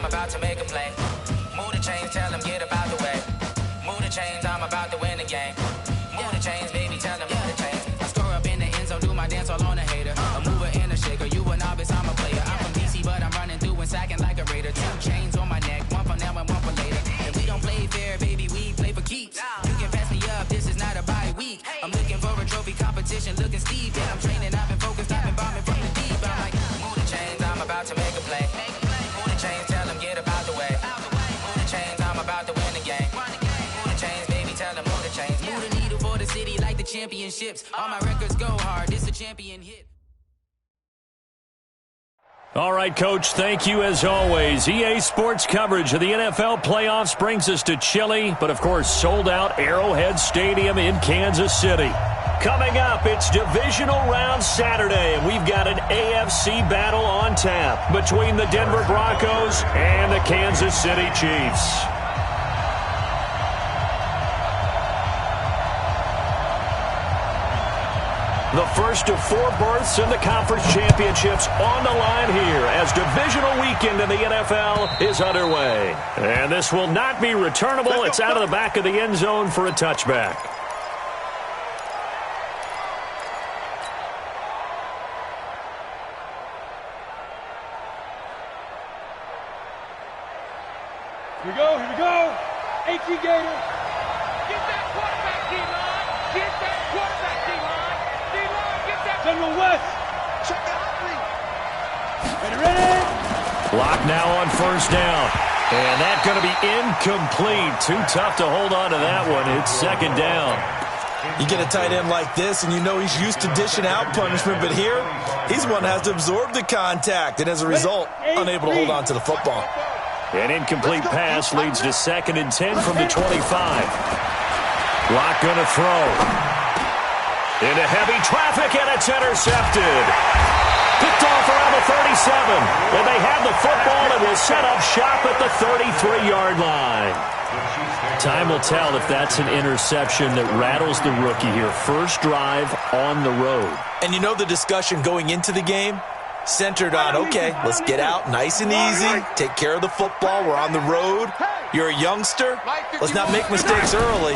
I'm about to make a play. Move the chains, tell them get up out the way. Move the chains, I'm about to win the game. Move the chains, baby, tell them move the chains. I score up in the end zone, do my dance all on a hater. A mover and a shaker, you a novice, I'm a player. I'm from DC, but I'm running through and sacking like a raider. 2 chains on my neck, one for now and one for later. If we don't play fair, baby, we play for keeps. You can pass me up, this is not a bye week. I'm looking for a trophy competition, looking steep. Yeah, I'm training, I've been focused, I've been bombing from the deep. I'm like, move the chains, I'm about to make a play. Move the chains, tell them get up out the way. Move the chains, I'm about to win the game. Move the chains, baby, tell them move the chains. Move the needle for the city like the championships. All my records go hard, this a champion hit. All right, Coach, thank you as always. EA Sports coverage of the NFL playoffs brings us to chilly, but of course sold-out Arrowhead Stadium in Kansas City. Coming up, it's Divisional Round Saturday, and we've got an AFC battle on tap between the Denver Broncos and the Kansas City Chiefs. The first of 4 berths in the conference championships on the line here as divisional weekend in the NFL is underway. And this will not be returnable. It's out of the back of the end zone for a touchback. Here we go, here we go. H.E. Gator. Get that quarterback, D-line. Get that quarterback, D-line. D-line, get that. General West. Check it out, please. Ready. Block now on first down. And that's going to be incomplete. Too tough to hold on to that one. It's second down. You get a tight end like this, and you know he's used to dishing out punishment, but here, he's the one that has to absorb the contact, and as a result, unable to hold on to the football. An incomplete pass leads to 2nd and 10 from the 25. Block going to throw. Into heavy traffic, and it's intercepted. Picked off around the 37. And they have the football and will set up shop at the 33-yard line. Time will tell if that's an interception that rattles the rookie here. First drive on the road. And you know the discussion going into the game? Centered on, okay, let's get out nice and easy, take care of the football, we're on the road, you're a youngster, let's not make mistakes early,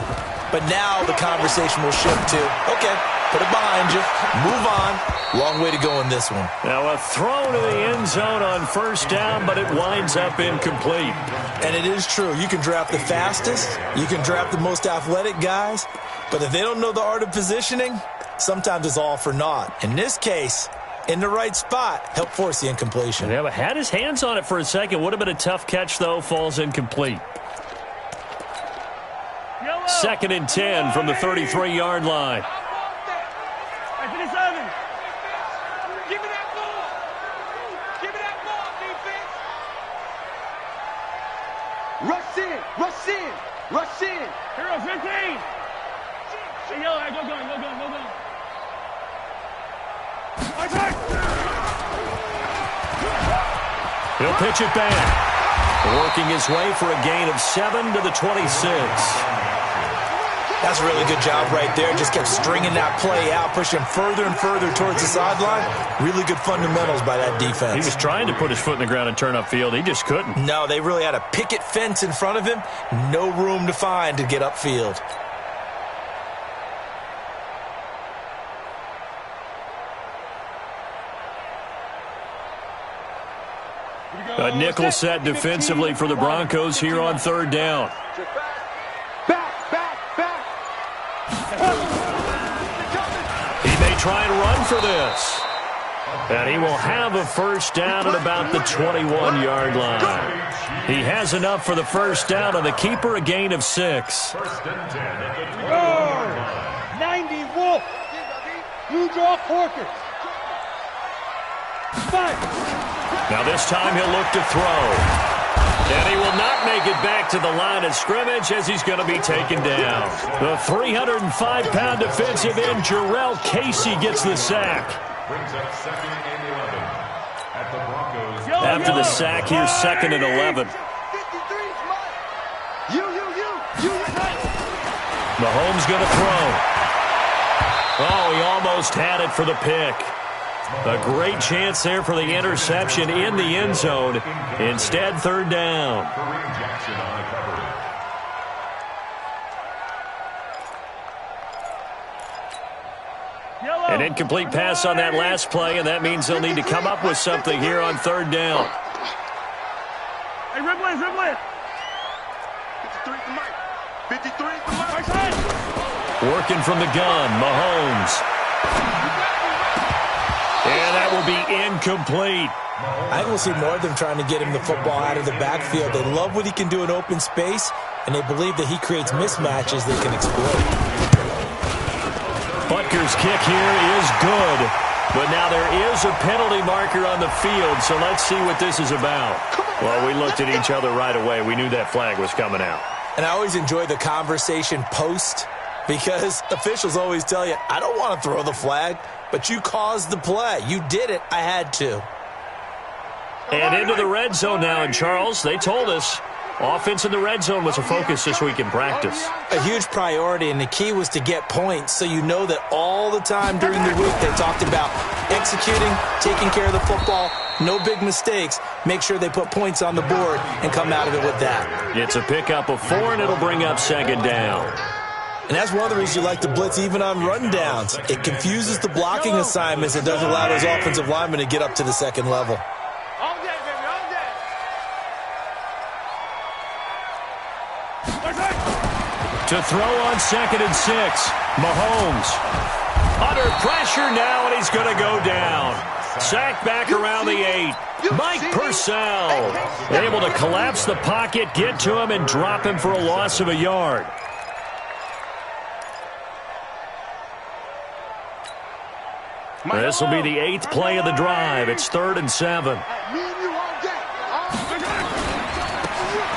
but now the conversation will shift to, okay, put it behind you, move on, long way to go in this one. Now a throw to the end zone on first down, but it winds up incomplete. And it is true, you can draft the fastest, you can draft the most athletic guys, but if they don't know the art of positioning, sometimes it's all for naught. In this case, in the right spot, help force the incompletion. Yeah, but had his hands on it for a second. Would have been a tough catch, though. Falls incomplete. 2nd and 10 from the 33-yard line. Give me that ball. Give me that ball, defense. Rush in. Rush in. Rush in. Hero 15. Hey, yo, go going, go going, go going. He'll pitch it back. Working his way for a gain of 7 to the 26. That's a really good job right there. Just kept stringing that play out, pushing further and further towards the sideline. Really good fundamentals by that defense. He was trying to put his foot in the ground and turn upfield. He just couldn't. No, they really had a picket fence in front of him. No room to find to get upfield. A nickel set defensively for the Broncos here on 3rd down. He may try and run for this. And he will have a first down at about the 21-yard line. He has enough for the first down, and the keeper a gain of 6. 90 Wolf. You draw Corker. 5. Now this time he'll look to throw. And he will not make it back to the line of scrimmage as he's going to be taken down. The 305-pound defensive end, Jarrell Casey, gets the sack. After the sack, here's 2nd and 11. Mahomes going to throw. Oh, he almost had it for the pick. A great chance there for the interception in the end zone. Instead, third down. An incomplete pass on that last play, and that means they'll need to come up with something here on third down. Hey, Ripley. 53 to Mike. 53 to Mike. Working from the gun, Mahomes. And that will be incomplete. I think we'll see more of them trying to get him the football out of the backfield. They love what he can do in open space, and they believe that he creates mismatches they can exploit. Butker's kick here is good, but now there is a penalty marker on the field, so let's see what this is about. Well, we looked at each other right away. We knew that flag was coming out. And I always enjoy the conversation post, because officials always tell you, I don't want to throw the flag, but you caused the play. You did it. I had to. And into the red zone now, and Charles, they told us offense in the red zone was a focus this week in practice. A huge priority, and the key was to get points, so you know that all the time during the week they talked about executing, taking care of the football, no big mistakes, make sure they put points on the board and come out of it with that. It's a pickup of 4, and it'll bring up second down. And that's one of the reasons you like to blitz even on rundowns. It confuses the blocking assignments and doesn't allow those offensive linemen to get up to the second level. To throw on 2nd and 6, Mahomes. Under pressure now, and he's going to go down. Sacked back around the 8. Mike Purcell able to collapse the pocket, get to him, and drop him for a loss of a yard. This will be the 8th play of the drive. It's 3rd and 7.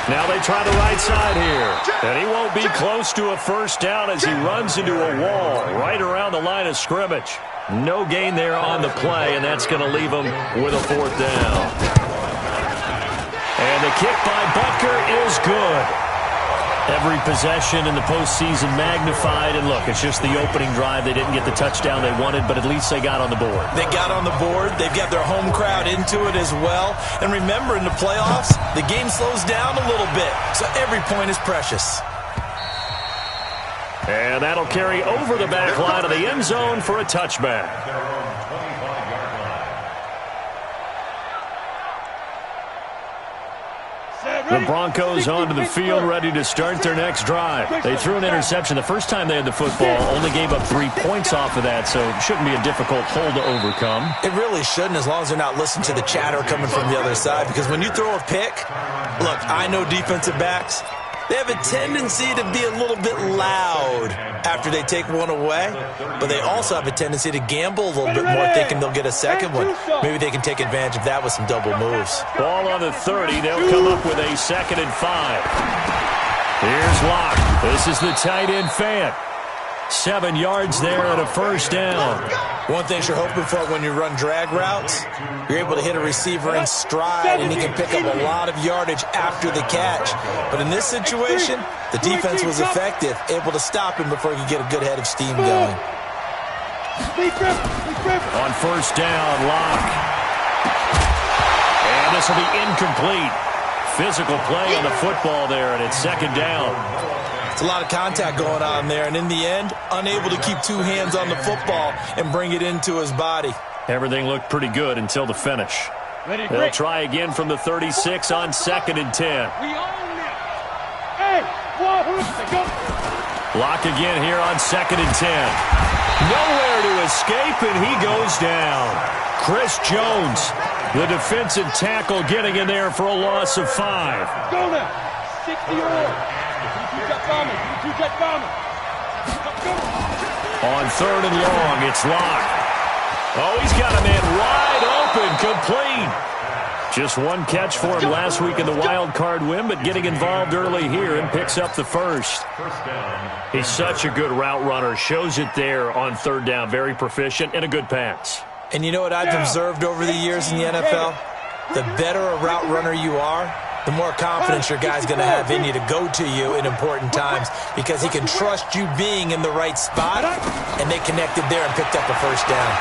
Now they try the right side here. And he won't be close to a first down as he runs into a wall right around the line of scrimmage. No gain there on the play, and that's going to leave him with a 4th down. And the kick by Butker is good. Every possession in the postseason magnified, and look, it's just the opening drive. They didn't get the touchdown they wanted, but at least they got on the board. They got on the board. They've got their home crowd into it as well. And remember, in the playoffs, the game slows down a little bit, so every point is precious. And that'll carry over the back line of the end zone for a touchback. The Broncos onto the field, ready to start their next drive. They threw an interception the first time they had the football, only gave up 3 points off of that, so it shouldn't be a difficult hole to overcome. It really shouldn't, as long as they're not listening to the chatter coming from the other side, because when you throw a pick, look, I know defensive backs, they have a tendency to be a little bit loud after they take one away, but they also have a tendency to gamble a little bit more, thinking they'll get a second one. Maybe they can take advantage of that with some double moves. Ball on the 30. They'll come up with a 2nd and 5. Here's Locke. This is the tight end Fant. 7 yards there and a first down. One thing you're hoping for when you run drag routes, you're able to hit a receiver in stride, and he can pick up a lot of yardage after the catch. But in this situation, the defense was effective, able to stop him before he could get a good head of steam going. On first down, Locke. And this will be incomplete. Physical play on the football there, and it's 2nd down. It's a lot of contact going on there, and in the end, unable to keep 2 hands on the football and bring it into his body. Everything looked pretty good until the finish. They'll try again from the 36 on 2nd and 10. Locke again here on 2nd and 10. Nowhere to escape, and he goes down. Chris Jones, the defensive tackle, getting in there for a loss of 5. Go now. 60-yard. On 3rd and long, it's Locke. Oh, he's got a man wide open, complete. Just 1 catch for him last week in the wild card win, but getting involved early here and picks up the first. He's such a good route runner. Shows it there on 3rd down. Very proficient and a good pass. And you know what I've observed over the years in the NFL? The better a route runner you are, the more confidence your guy's going to have in you to go to you in important times, because he can trust you being in the right spot, and they connected there and picked up a first down.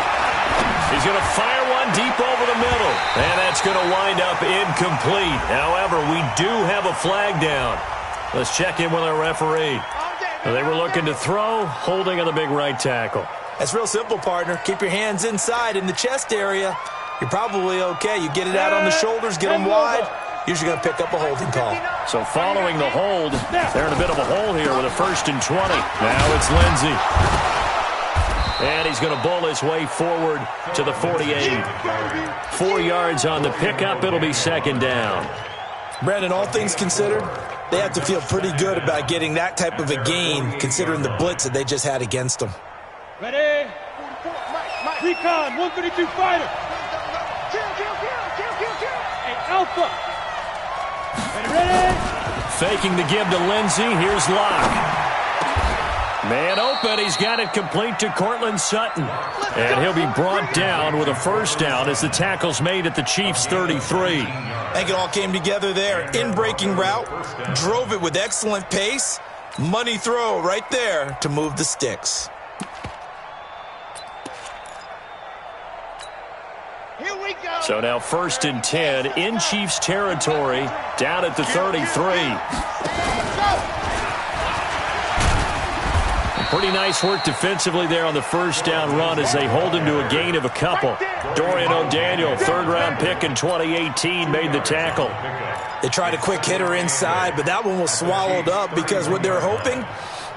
He's going to fire one deep over the middle. And that's going to wind up incomplete. However, we do have a flag down. Let's check in with our referee. They were looking to throw, holding on the big right tackle. That's real simple, partner. Keep your hands inside in the chest area. You're probably okay. You get it out on the shoulders, get them wide. Usually going to pick up a holding call. So following the hold, they're in a bit of a hole here with a 1st and 20. Now it's Lindsey. And he's going to bowl his way forward to the 48. 4 yards on the pickup. It'll be 2nd down. Brandon, all things considered, they have to feel pretty good about getting that type of a gain, considering the blitz that they just had against them. Ready? Recon, 132 fighter. Hey, Alpha. Ready? Faking the give to Lindsey. Here's Locke. Man open. He's got it complete to Cortland Sutton. And he'll be brought down with a 1st down as the tackle's made at the Chiefs' 33. I think it all came together there. In-breaking route. Drove it with excellent pace. Money throw right there to move the sticks. So now 1st and 10 in Chiefs territory, down at the 33. Pretty nice work defensively there on the 1st down run as they hold him to a gain of a couple. Dorian O'Daniel, 3rd-round pick in 2018, made the tackle. They tried a quick hitter inside, but that one was swallowed up because what they're hoping,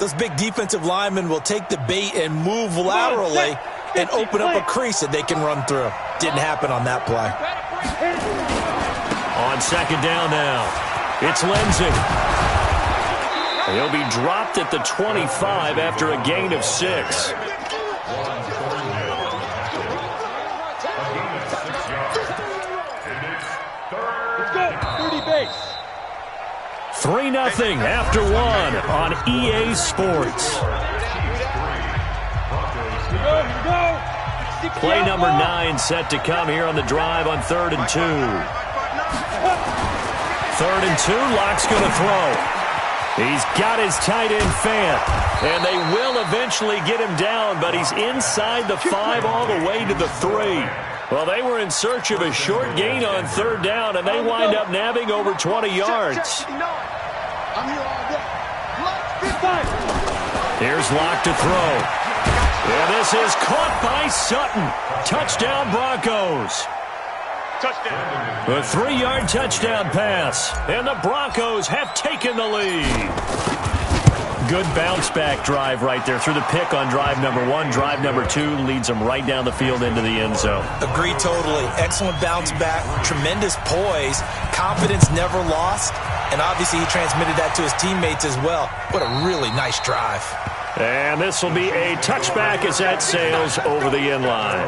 those big defensive linemen will take the bait and move laterally and open up a crease that they can run through. Didn't happen on that play. On 2nd down now, it's Lindsey. He'll be dropped at the 25 after a gain of 6. Let's go. 30 base. 3-0 after 1 on EA Sports. Here we go. Play number 9 set to come here on the drive on 3rd and 2. 3rd and 2, Locke's going to throw. He's got his tight end Fant, and they will eventually get him down, but he's inside the 5 all the way to the 3. Well, they were in search of a short gain on 3rd down, and they wind up nabbing over 20 yards. Here's Locke to throw. And this is caught by Sutton. Touchdown, Broncos. Touchdown. A 3-yard touchdown pass, and the Broncos have taken the lead. Good bounce-back drive right there through the pick on drive number 1. Drive number 2 leads them right down the field into the end zone. Agree totally. Excellent bounce back, tremendous poise, confidence never lost, and obviously he transmitted that to his teammates as well. What a really nice drive. And this will be a touchback as that sails over the end line.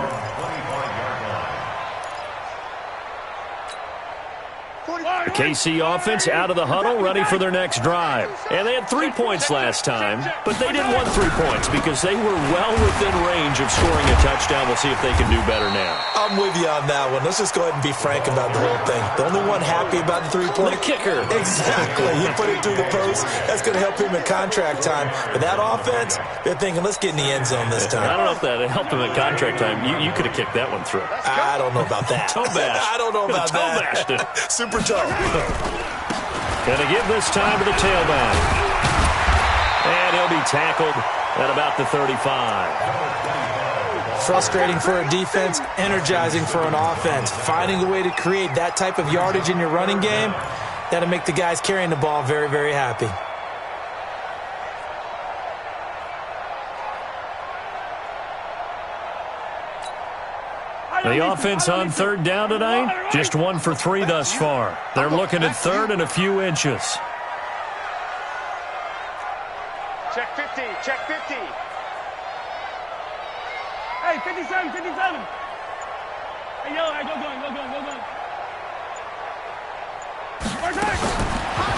The KC offense out of the huddle, ready for their next drive. And they had 3 points last time, but they didn't want 3 points because they were well within range of scoring a touchdown. We'll see if they can do better now. I'm with you on that one. Let's just go ahead and be frank about the whole thing. The only one happy about the 3-point kicker. Exactly. He put it through the post. That's going to help him in contract time. But that offense, they're thinking, let's get in the end zone this time. I don't know if that helped him in contract time. You could have kicked that one through. I don't know about that. Toe bash. I don't know about Toe that. bashed it. Super toe. Gonna give this time to the tailback. And he'll be tackled at about the 35. Frustrating for a defense, energizing for an offense. Finding a way to create that type of yardage in your running game, that'll make the guys carrying the ball very, very happy. The offense on 3rd down tonight, just 1 for 3 thus far. They're looking at 3rd and a few inches. Check 50, check 50. Hey, 57, 57. Hey, yo, go going.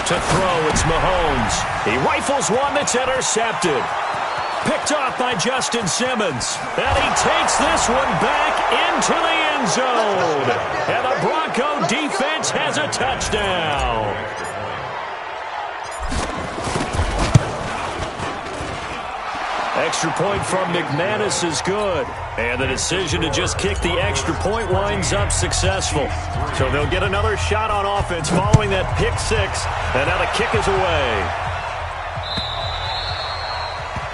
To throw, it's Mahomes. He rifles one that's intercepted. Picked off by Justin Simmons. And he takes this one back into the end zone. And the Bronco defense has a touchdown. extra point from McManus is good. And the decision to just kick the extra point winds up successful. So they'll get another shot on offense following that pick six. And now the kick is away.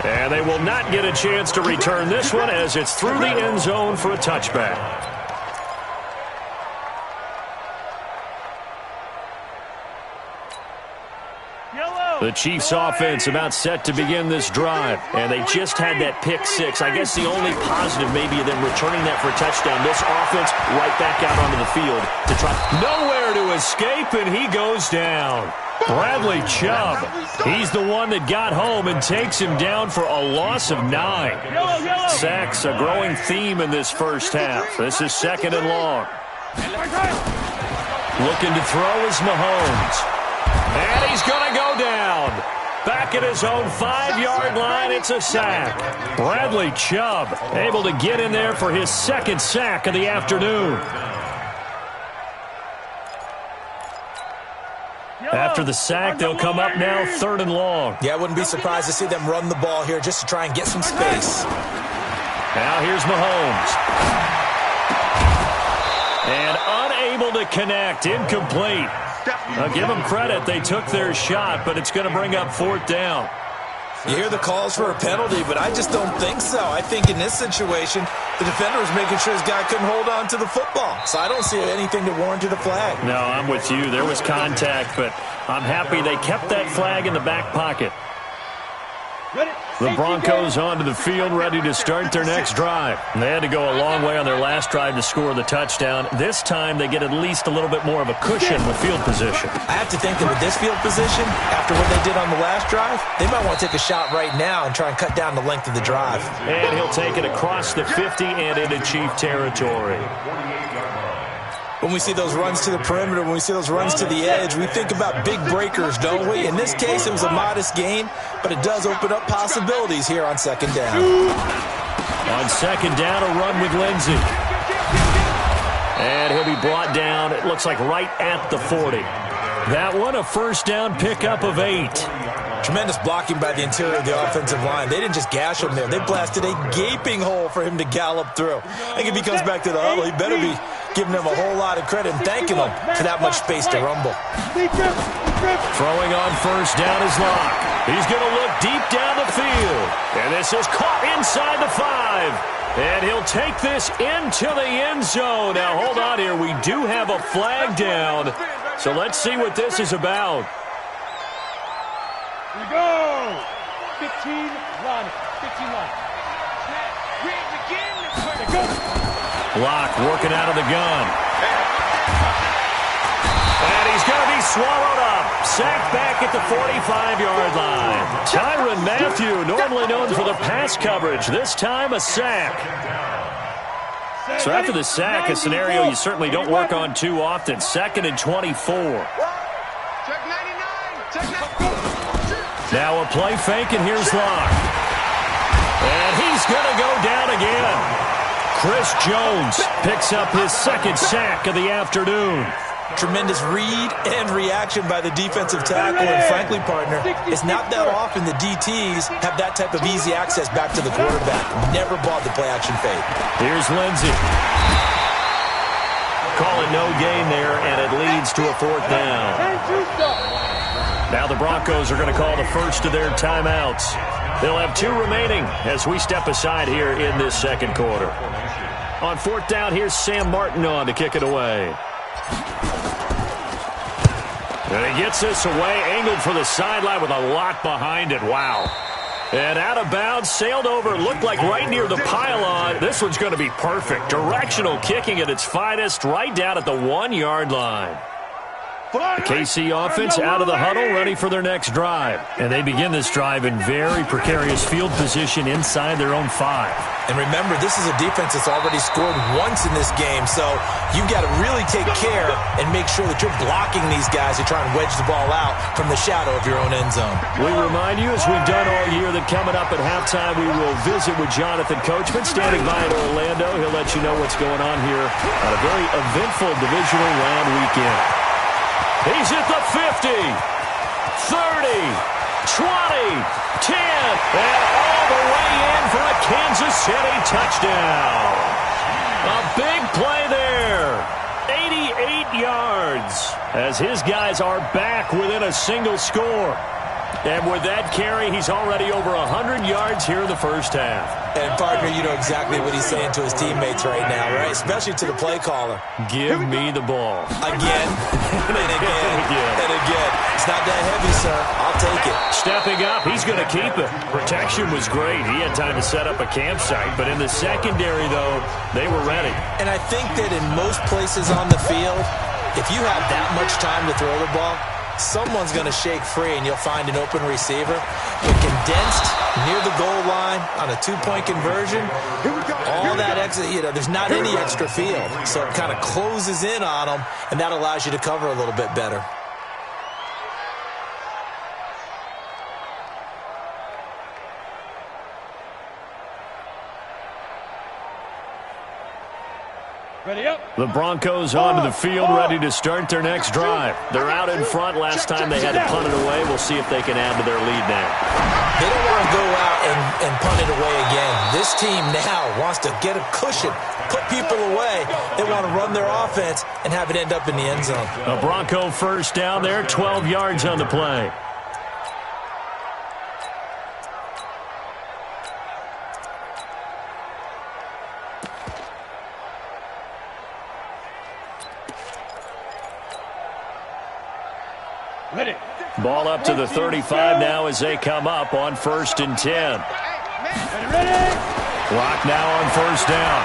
And they will not get a chance to return this one as it's through the end zone for a touchback. The Chiefs offense about set to begin this drive, and they just had that pick six. I guess the only positive maybe of them returning that for a touchdown. This offense right back out onto the field to try. Nowhere to escape, and he goes down. Bradley Chubb, he's the one that got home and takes him down for a loss of 9. Sacks, a growing theme in this first half. This is second and long. Looking to throw is Mahomes. And he's going to go down. Back at his own 5-yard line, it's a sack. Bradley Chubb able to get in there for his second sack of the afternoon. After the sack, they'll come up now third and long. Yeah, I wouldn't be surprised to see them run the ball here just to try and get some space. Now here's Mahomes. And unable to connect, incomplete. I'll give them credit. They took their shot, but it's going to bring up fourth down. You hear the calls for a penalty, but I just don't think so. I think in this situation, the defender was making sure his guy couldn't hold on to the football. So I don't see anything that warranted a flag. No, I'm with you. There was contact, but I'm happy they kept that flag in the back pocket. The Broncos onto the field, ready to start their next drive. They had to go a long way on their last drive to score the touchdown. This time, they get at least a little bit more of a cushion with field position. I have to think that with this field position, after what they did on the last drive, they might want to take a shot right now and try and cut down the length of the drive. And he'll take it across the 50 and into Chief territory. When we see those runs to the perimeter, when we see those runs to the edge, we think about big breakers, don't we? In this case, it was a modest gain, but it does open up possibilities here on second down. On second down, a run with Lindsey. And he'll be brought down, it looks like right at the 40. That one, a first down pickup of 8. Tremendous blocking by the interior of the offensive line. They didn't just gash him there. They blasted a gaping hole for him to gallop through. I think if he comes back to the huddle, he better be giving them a whole lot of credit and thanking them for that much space to rumble. Throwing on first down is Locke. He's going to look deep down the field. And this is caught inside the 5. And he'll take this into the end zone. Now, hold on here. We do have a flag down. So let's see what this is about. Here we go. 15 line. 15 line. Snap. Rig again. Go. Locke working out of the gun. And he's going to be swallowed up. Sacked back at the 45-yard line. Tyrann Mathieu, normally known for the pass coverage. This time a sack. So after the sack, a scenario you certainly don't work on too often. 2nd and 24. Now a play fake, and here's Locke. And he's going to go down again. Chris Jones picks up his second sack of the afternoon. Tremendous read and reaction by the defensive tackle. And frankly, partner, it's not that often the DTs have that type of easy access back to the quarterback. Never bought the play-action fake. Here's Lindsey. Call it no gain there, and it leads to a fourth down. Now the Broncos are going to call the first of their timeouts. They'll have 2 remaining as we step aside here in this second quarter. On fourth down, here's Sam Martin on to kick it away. And he gets this away, angled for the sideline with a lot behind it. Wow. And out of bounds, sailed over, looked like right near the pylon. This one's going to be perfect. Directional kicking at its finest, right down at the 1-yard line. The KC offense out of the huddle, ready for their next drive. And they begin this drive in very precarious field position inside their own 5. And remember, this is a defense that's already scored once in this game, so you've got to really take care and make sure that you're blocking these guys who try and wedge the ball out from the shadow of your own end zone. We remind you, as we've done all year, that coming up at halftime, we will visit with Jonathan Coachman, standing by in Orlando. He'll let you know what's going on here on a very eventful divisional round weekend. He's at the 50, 30, and all the way in for a Kansas City touchdown. A big play there. 88 yards as his guys are back within a single score. And with that carry, he's already over 100 yards here in the first half. And, partner, you know exactly what he's saying to his teammates right now, right? Especially to the play caller. Give me the ball. Again, and again, and again. It's not that heavy, sir. I'll take it. Stepping up, he's going to keep it. Protection was great. He had time to set up a campsite. But in the secondary, though, they were ready. And I think that in most places on the field, if you have that much time to throw the ball, someone's going to shake free and you'll find an open receiver. But condensed near the goal line on a two-point conversion, all that extra, there's not any extra field. So it kind of closes in on them, and that allows you to cover a little bit better. Ready up. The Broncos onto the field, ready to start their next drive. They're out in front. Last time they had to punt it away. We'll see if they can add to their lead now. They don't want to go out and punt it away again. This team now wants to get a cushion, put people away. They want to run their offense and have it end up in the end zone. A Bronco first down there, 12 yards on the play. Ready. Ball up to the 35 now as they come up on 1st and 10. Ready. Clock now on 1st down.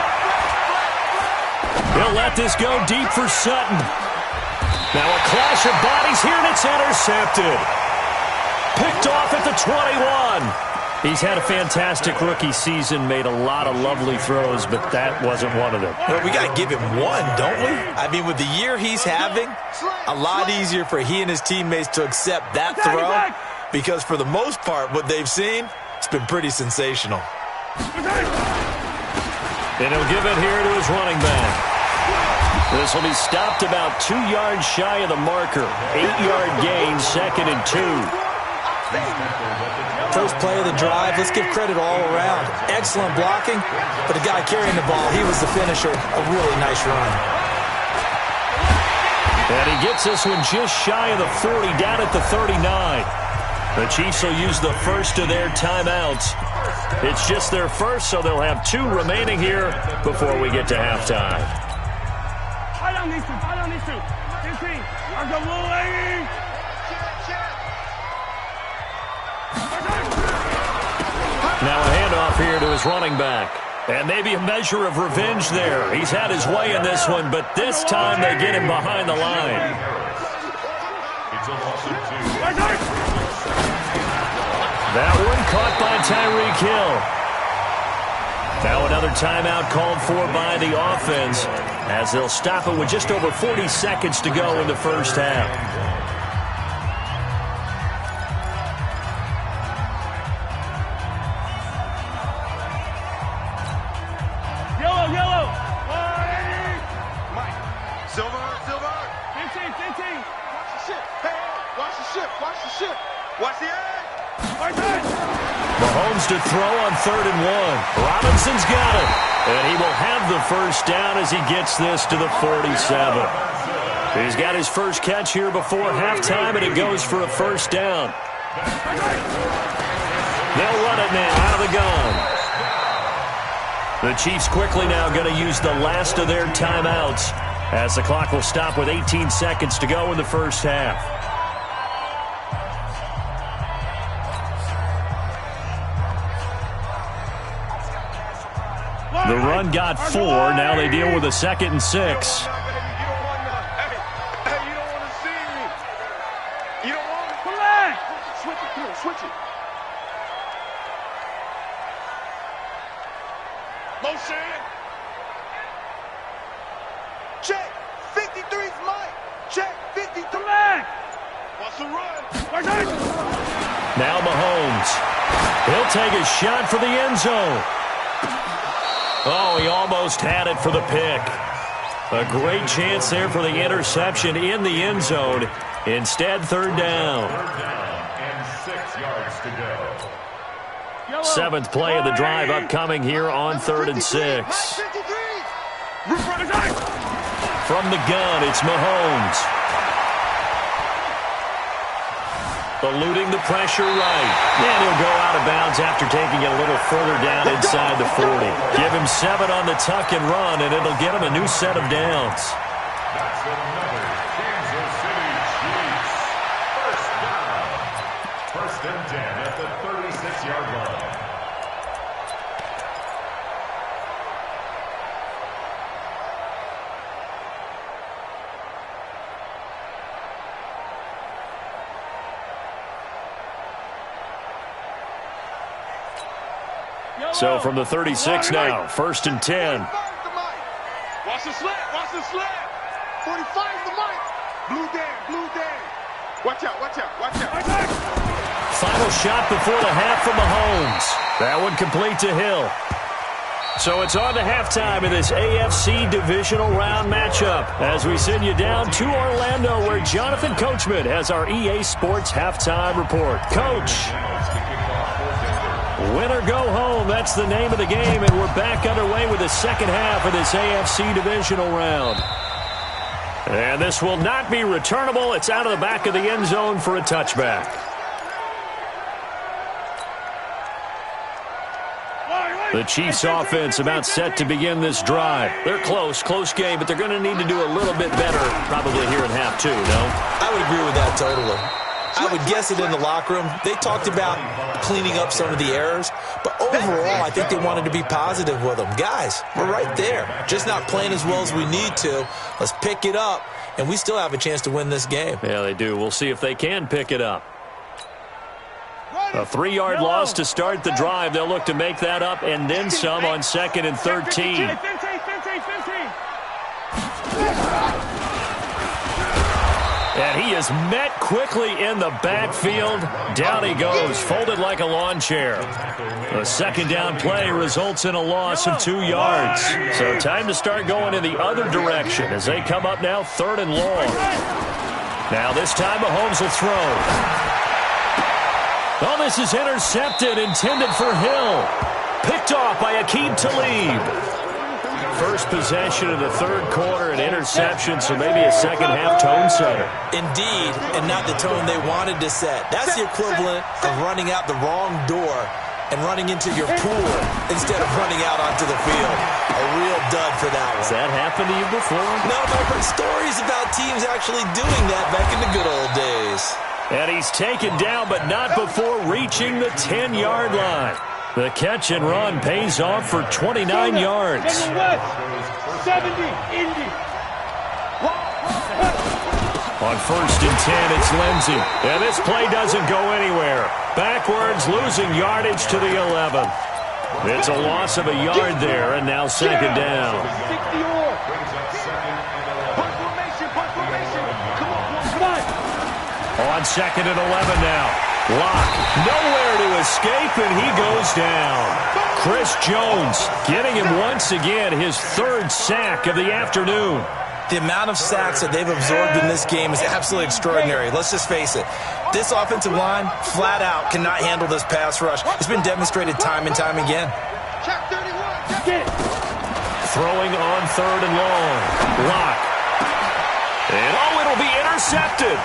He'll let this go deep for Sutton. Now a clash of bodies here, and it's intercepted. Picked off at the 21. He's had a fantastic rookie season, made a lot of lovely throws, but that wasn't one of them. Well, we got to give him one, don't we? I mean, with the year he's having, a lot easier for he and his teammates to accept that throw, because for the most part, what they've seen, it's been pretty sensational. And he'll give it here to his running back. This will be stopped about 2 yards shy of the marker. 8-yard gain, 2nd and 2. First play of the drive, let's give credit all around. Excellent blocking, but the guy carrying the ball, he was the finisher. A really nice run. And he gets this one just shy of the 40, down at the 39. The Chiefs will use the first of their timeouts. It's just their first, so they'll have 2 remaining here before we get to halftime. Fight on these two. Fight on these two. 15. I'll go little lady. Now a handoff here to his running back. And maybe a measure of revenge there. He's had his way in this one, but this time they get him behind the line. That one caught by Tyreek Hill. Now another timeout called for by the offense as they'll stop it with just over 40 seconds to go in the first half. Yellow. Mike. Silver. 15. Watch the ship. Hey, watch the ship. Watch the egg. Mahomes to throw on 3rd and 1. Robinson's got it. And he will have the first down as he gets this to the 47. He's got his first catch here before halftime, and it goes for a first down. They'll run it now out of the gun. The Chiefs quickly now going to use the last of their timeouts as the clock will stop with 18 seconds to go in the first half. The run got 4. Now they deal with a 2nd and 6. Hey, you don't want to see me. You don't want to. Relax. Switch it. Motion. Check. 53's Mike. Check. 53. Relax. Wants to run. Now Mahomes. He'll take a shot for the end zone. Oh, he almost had it for the pick. A great chance there for the interception in the end zone. Instead, 3rd down. and 6 yards to go. Seventh play of the drive upcoming here on 3rd and 6. From the gun, it's Mahomes. Eluding the pressure right. And he'll go out of bounds after taking it a little further down inside the 40. Give him 7 on the tuck and run, and it'll get him a new set of downs. That's another Kansas City Chiefs. First down. 1st and 10 at the 36-yard line. So from the 36 now, 1st and 10. Watch the slant, watch the slant. 45 the mic. Blue Dan. Watch out, watch out, watch out. Final shot before the half from Mahomes. That one complete to Hill. So it's on to halftime in this AFC divisional round matchup as we send you down to Orlando where Jonathan Coachman has our EA Sports halftime report. Coach. Win or go home, that's the name of the game, and we're back underway with the second half of this AFC divisional round. And this will not be returnable. It's out of the back of the end zone for a touchback. The Chiefs offense about set to begin this drive. They're close game, but they're going to need to do a little bit better probably here in half two, no? I would agree with that totally. I would guess it in the locker room. They talked about cleaning up some of the errors, but overall, I think they wanted to be positive with them. Guys, we're right there. Just not playing as well as we need to. Let's pick it up, and we still have a chance to win this game. Yeah, they do. We'll see if they can pick it up. A 3-yard loss to start the drive. They'll look to make that up and then some on 2nd and 13. And he is met quickly in the backfield. Down he goes, folded like a lawn chair. A second down play results in a loss of 2 yards. So time to start going in the other direction as they come up now 3rd and long. Now this time Mahomes will throw. Oh, this is intercepted, intended for Hill. Picked off by Aqib Talib. First possession of the third quarter, an interception, so maybe a second-half tone setter. Indeed, and not the tone they wanted to set. That's the equivalent of running out the wrong door and running into your pool instead of running out onto the field. A real dud for that one. Has that happened to you before? No, but I've heard stories about teams actually doing that back in the good old days. And he's taken down, but not before reaching the 10-yard line. The catch and run pays off for 29 yards. 70, Indy. On 1st and 10, it's Lindsey. And this play doesn't go anywhere. Backwards, losing yardage to the 11. It's a loss of a yard there, and now second down. On 2nd and 11 now. Lock, nowhere to escape, and he goes down. Chris Jones getting him once again his 3rd sack of the afternoon. The amount of sacks that they've absorbed in this game is absolutely extraordinary. Let's just face it. This offensive line, flat out, cannot handle this pass rush. It's been demonstrated time and time again. Throwing on 3rd and long. Lock. And it'll be intercepted.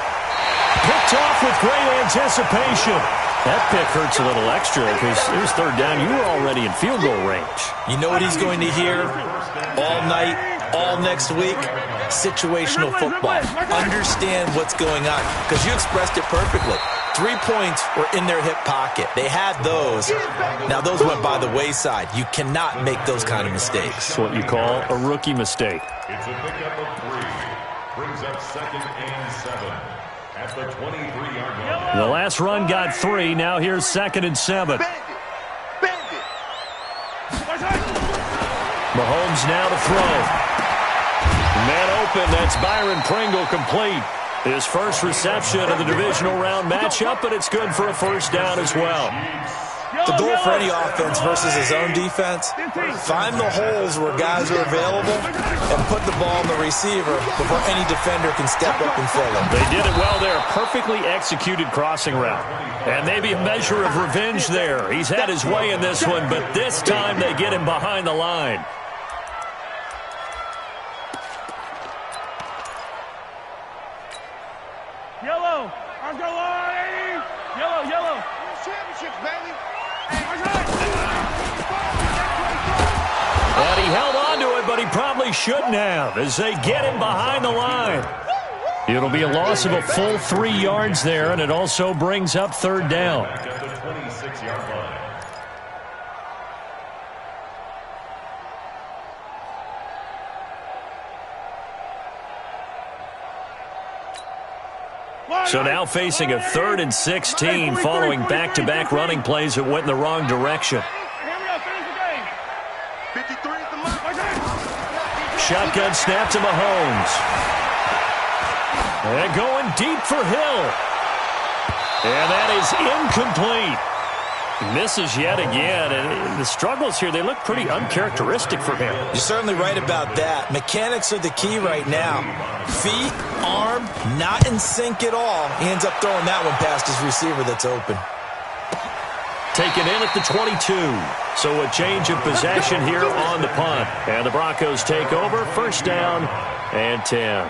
Picked off with great anticipation. That pick hurts a little extra because it was 3rd down. You were already in field goal range. You know what he's going to hear all night, all next week? Situational football. Understand what's going on because you expressed it perfectly. 3 points were in their hip pocket. They had those. Now, those went by the wayside. You cannot make those kind of mistakes. That's what you call a rookie mistake. It's a pickup of 3. Brings up 2nd and 7. At the 23-yard line. The last run got 3. Now here's 2nd and 7. Mahomes now to throw. Man open. That's Byron Pringle complete. His first reception of the divisional round matchup, but it's good for a 1st down as well. The goal for any offense versus his own defense, find the holes where guys are available and put the ball on the receiver before any defender can step up and fill it. They did it well there. Perfectly executed crossing route. And maybe a measure of revenge there. He's had his way in this one, but this time they get him behind the line. Yellow. I'll go line. Yellow, yellow. Championships, baby. And he held on to it, but he probably shouldn't have as they get him behind the line. It'll be a loss of a full 3 yards there, and it also brings up third down. At the 26-yard line. So now facing a 3rd and 16 following back-to-back running plays that went in the wrong direction. Shotgun snap to Mahomes. And going deep for Hill. And that is incomplete. Misses yet again. And the struggles here, they look pretty uncharacteristic for him. You're certainly right about that. Mechanics are the key right now. Feet, arm, not in sync at all. He ends up throwing that one past his receiver that's open. Taken in at the 22. So a change of possession here on the punt. And the Broncos take over. First down and 10.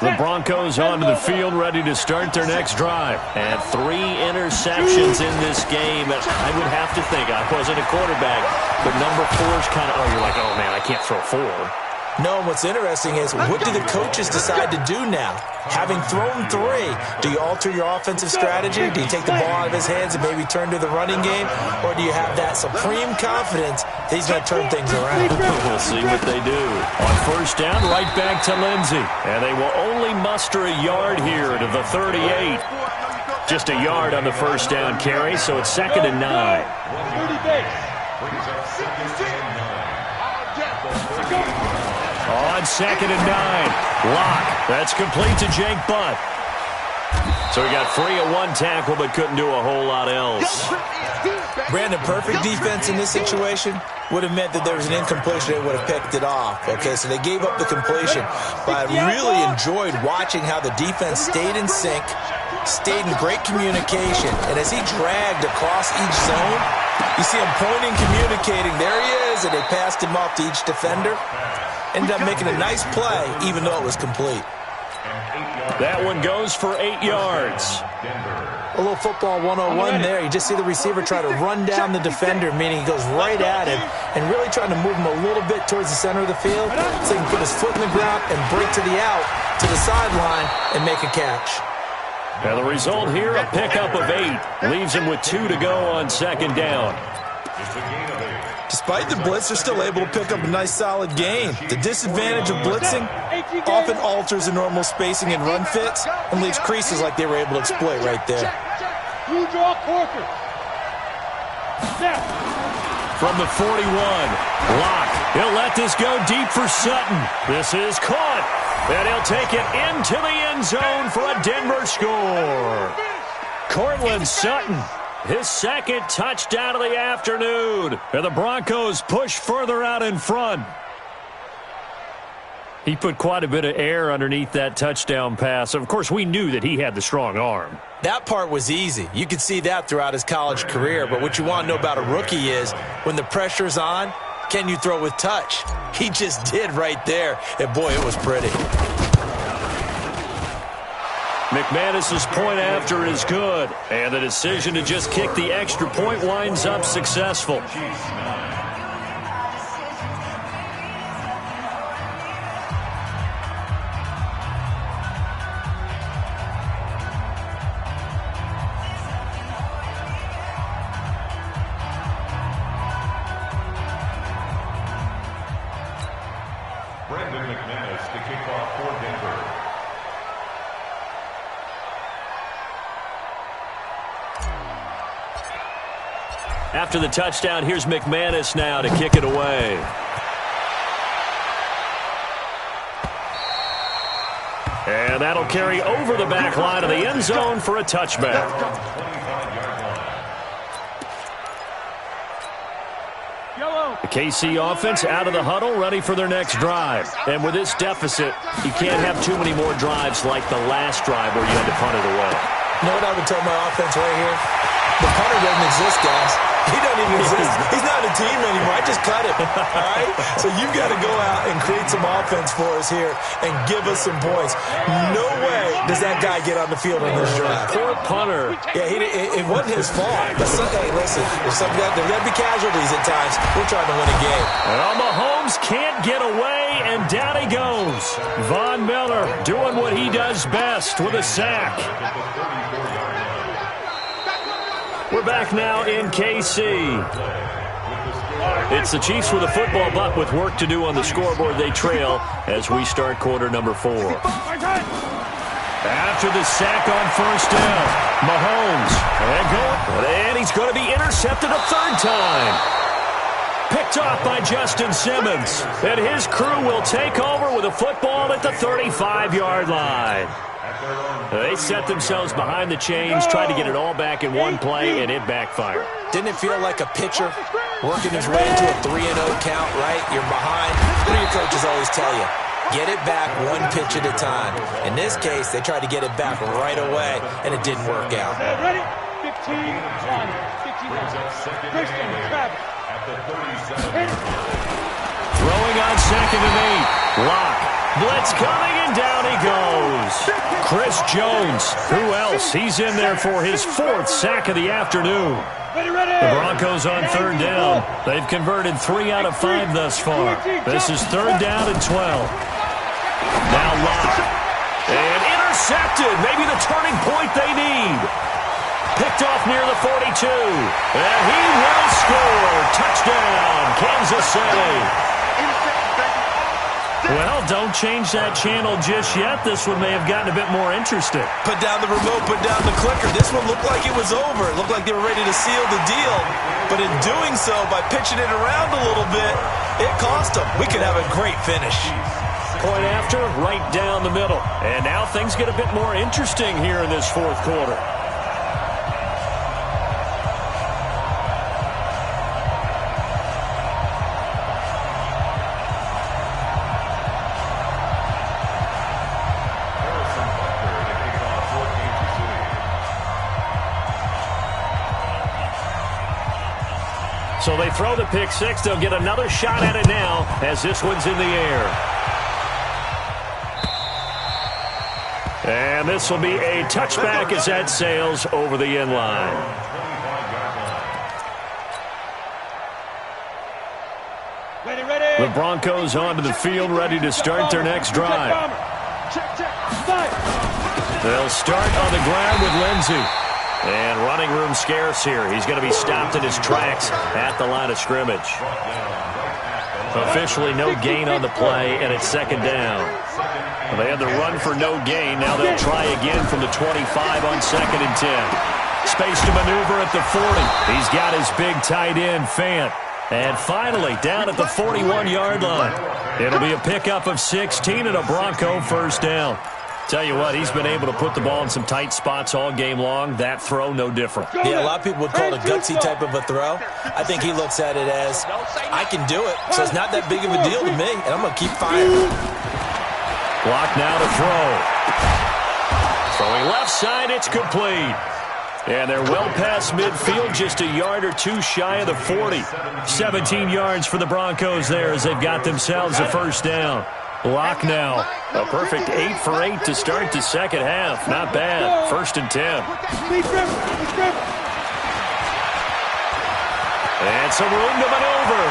The Broncos onto the field, ready to start their next drive. And 3 interceptions in this game. I would have to think, I wasn't a quarterback, but number 4's kind of, you're like, oh, man, I can't throw 4. No, what's interesting is, what do the coaches decide to do now? Having thrown 3, do you alter your offensive strategy? Do you take the ball out of his hands and maybe turn to the running game? Or do you have that supreme confidence that he's going to turn things around? We'll see what they do. On first down, right back to Lindsey. And they will only muster a yard here to the 38. Just a yard on the first down carry, so it's 2nd and 9. On 2nd and 9, Locke. That's complete to Jake Butt. So he got free of 1 tackle, but couldn't do a whole lot else. Brandon, perfect defense in this situation would have meant that there was an incompletion. They would have picked it off. Okay, so they gave up the completion. But I really enjoyed watching how the defense stayed in sync, stayed in great communication. And as he dragged across each zone, you see him pointing, communicating. There he is, and they passed him off to each defender. Ended up making a nice play, even though it was complete. That one goes for 8 yards. A little football 101 there. You just see the receiver try to run down the defender, meaning he goes right at him and really trying to move him a little bit towards the center of the field so he can put his foot in the ground and break to the out, to the sideline, and make a catch. Now the result here, a pickup of 8. Leaves him with 2 to go on 2nd down. Despite the blitz, they're still able to pick up a nice, solid gain. The disadvantage of blitzing often alters the normal spacing and run fits and leaves creases like they were able to exploit right there. You draw Corker. From the 41, Locke. He'll let this go deep for Sutton. This is caught. And he'll take it into the end zone for a Denver score. Cortland Sutton. His 2nd touchdown of the afternoon. And the Broncos push further out in front. He put quite a bit of air underneath that touchdown pass. Of course, we knew that he had the strong arm. That part was easy. You could see that throughout his college career. But what you want to know about a rookie is when the pressure's on, can you throw with touch? He just did right there. And, boy, it was pretty. McManus's point after is good, and the decision to just kick the extra point winds up successful. Brandon McManus to kick off for Denver. After the touchdown, here's McManus now to kick it away. And that'll carry over the back line of the end zone for a touchback. The KC offense out of the huddle, ready for their next drive. And with this deficit, you can't have too many more drives like the last drive where you had to punt it away. You know what I would tell my offense right here? The punter doesn't exist, guys. He doesn't even exist. He's not a team anymore. I just cut him, all right? So you've got to go out and create some offense for us here and give us some points. No way does that guy get on the field on this drive. Poor punter. Yeah, it wasn't his fault. But hey, listen, there's got to be casualties at times. We're trying to win a game. And Mahomes can't get away, and down he goes. Von Miller doing what he does best with a sack. We're back now in KC. It's the Chiefs with a football, but with work to do on the scoreboard, they trail as we start quarter number 4. After the sack on first down, Mahomes, and he's going to be intercepted a third time. Picked off by Justin Simmons, and his crew will take over with a football at the 35-yard line. They set themselves behind the chains, tried to get it all back in one play, and it backfired. Didn't it feel like a pitcher working his way into a 3-0 count, right? You're behind. What do your coaches always tell you? Get it back one pitch at a time. In this case, they tried to get it back right away, and it didn't work out. Ready? 15, 1, 59. Christian, Travis. Throwing on 2nd and 8. Lock. Blitz coming, and down he goes. Chris Jones. Who else? He's in there for his 4th sack of the afternoon. The Broncos on 3rd down. They've converted 3 out of 5 thus far. This is 3rd down and 12. Now Lock. And intercepted. Maybe the turning point they need. Picked off near the 42. And he will score. Touchdown, Kansas City. Well, don't change that channel just yet. This one may have gotten a bit more interesting. Put down the remote, put down the clicker. This one looked like it was over. It looked like they were ready to seal the deal. But in doing so, by pitching it around a little bit, it cost them. We could have a great finish. Point after, right down the middle. And now things get a bit more interesting here in this 4th quarter. So they throw the pick 6. They'll get another shot at it now as this one's in the air. And this will be a touchback as that sails over the end line. The Broncos onto the field, ready to start their next drive. They'll start on the ground with Lindsey. And running room scarce here. He's going to be stopped in his tracks at the line of scrimmage. Officially no gain on the play, and it's 2nd down. Well, they had the run for no gain. Now they'll try again from the 25 on 2nd and 10. Space to maneuver at the 40. He's got his big tight end, Fant. And finally, down at the 41-yard line. It'll be a pickup of 16 and a Bronco first down. Tell you what, he's been able to put the ball in some tight spots all game long. That throw, no different. Yeah, a lot of people would call it a gutsy type of a throw. I think he looks at it as, I can do it, so it's not that big of a deal to me, and I'm going to keep firing. Block now to throw. Throwing left side, it's complete. And they're well past midfield, just a yard or 2 shy of the 40. 17 yards for the Broncos there as they've got themselves a first down. Lock now. A perfect 8 for 8 to start the second half. Not bad. 1st and 10. And some room to maneuver.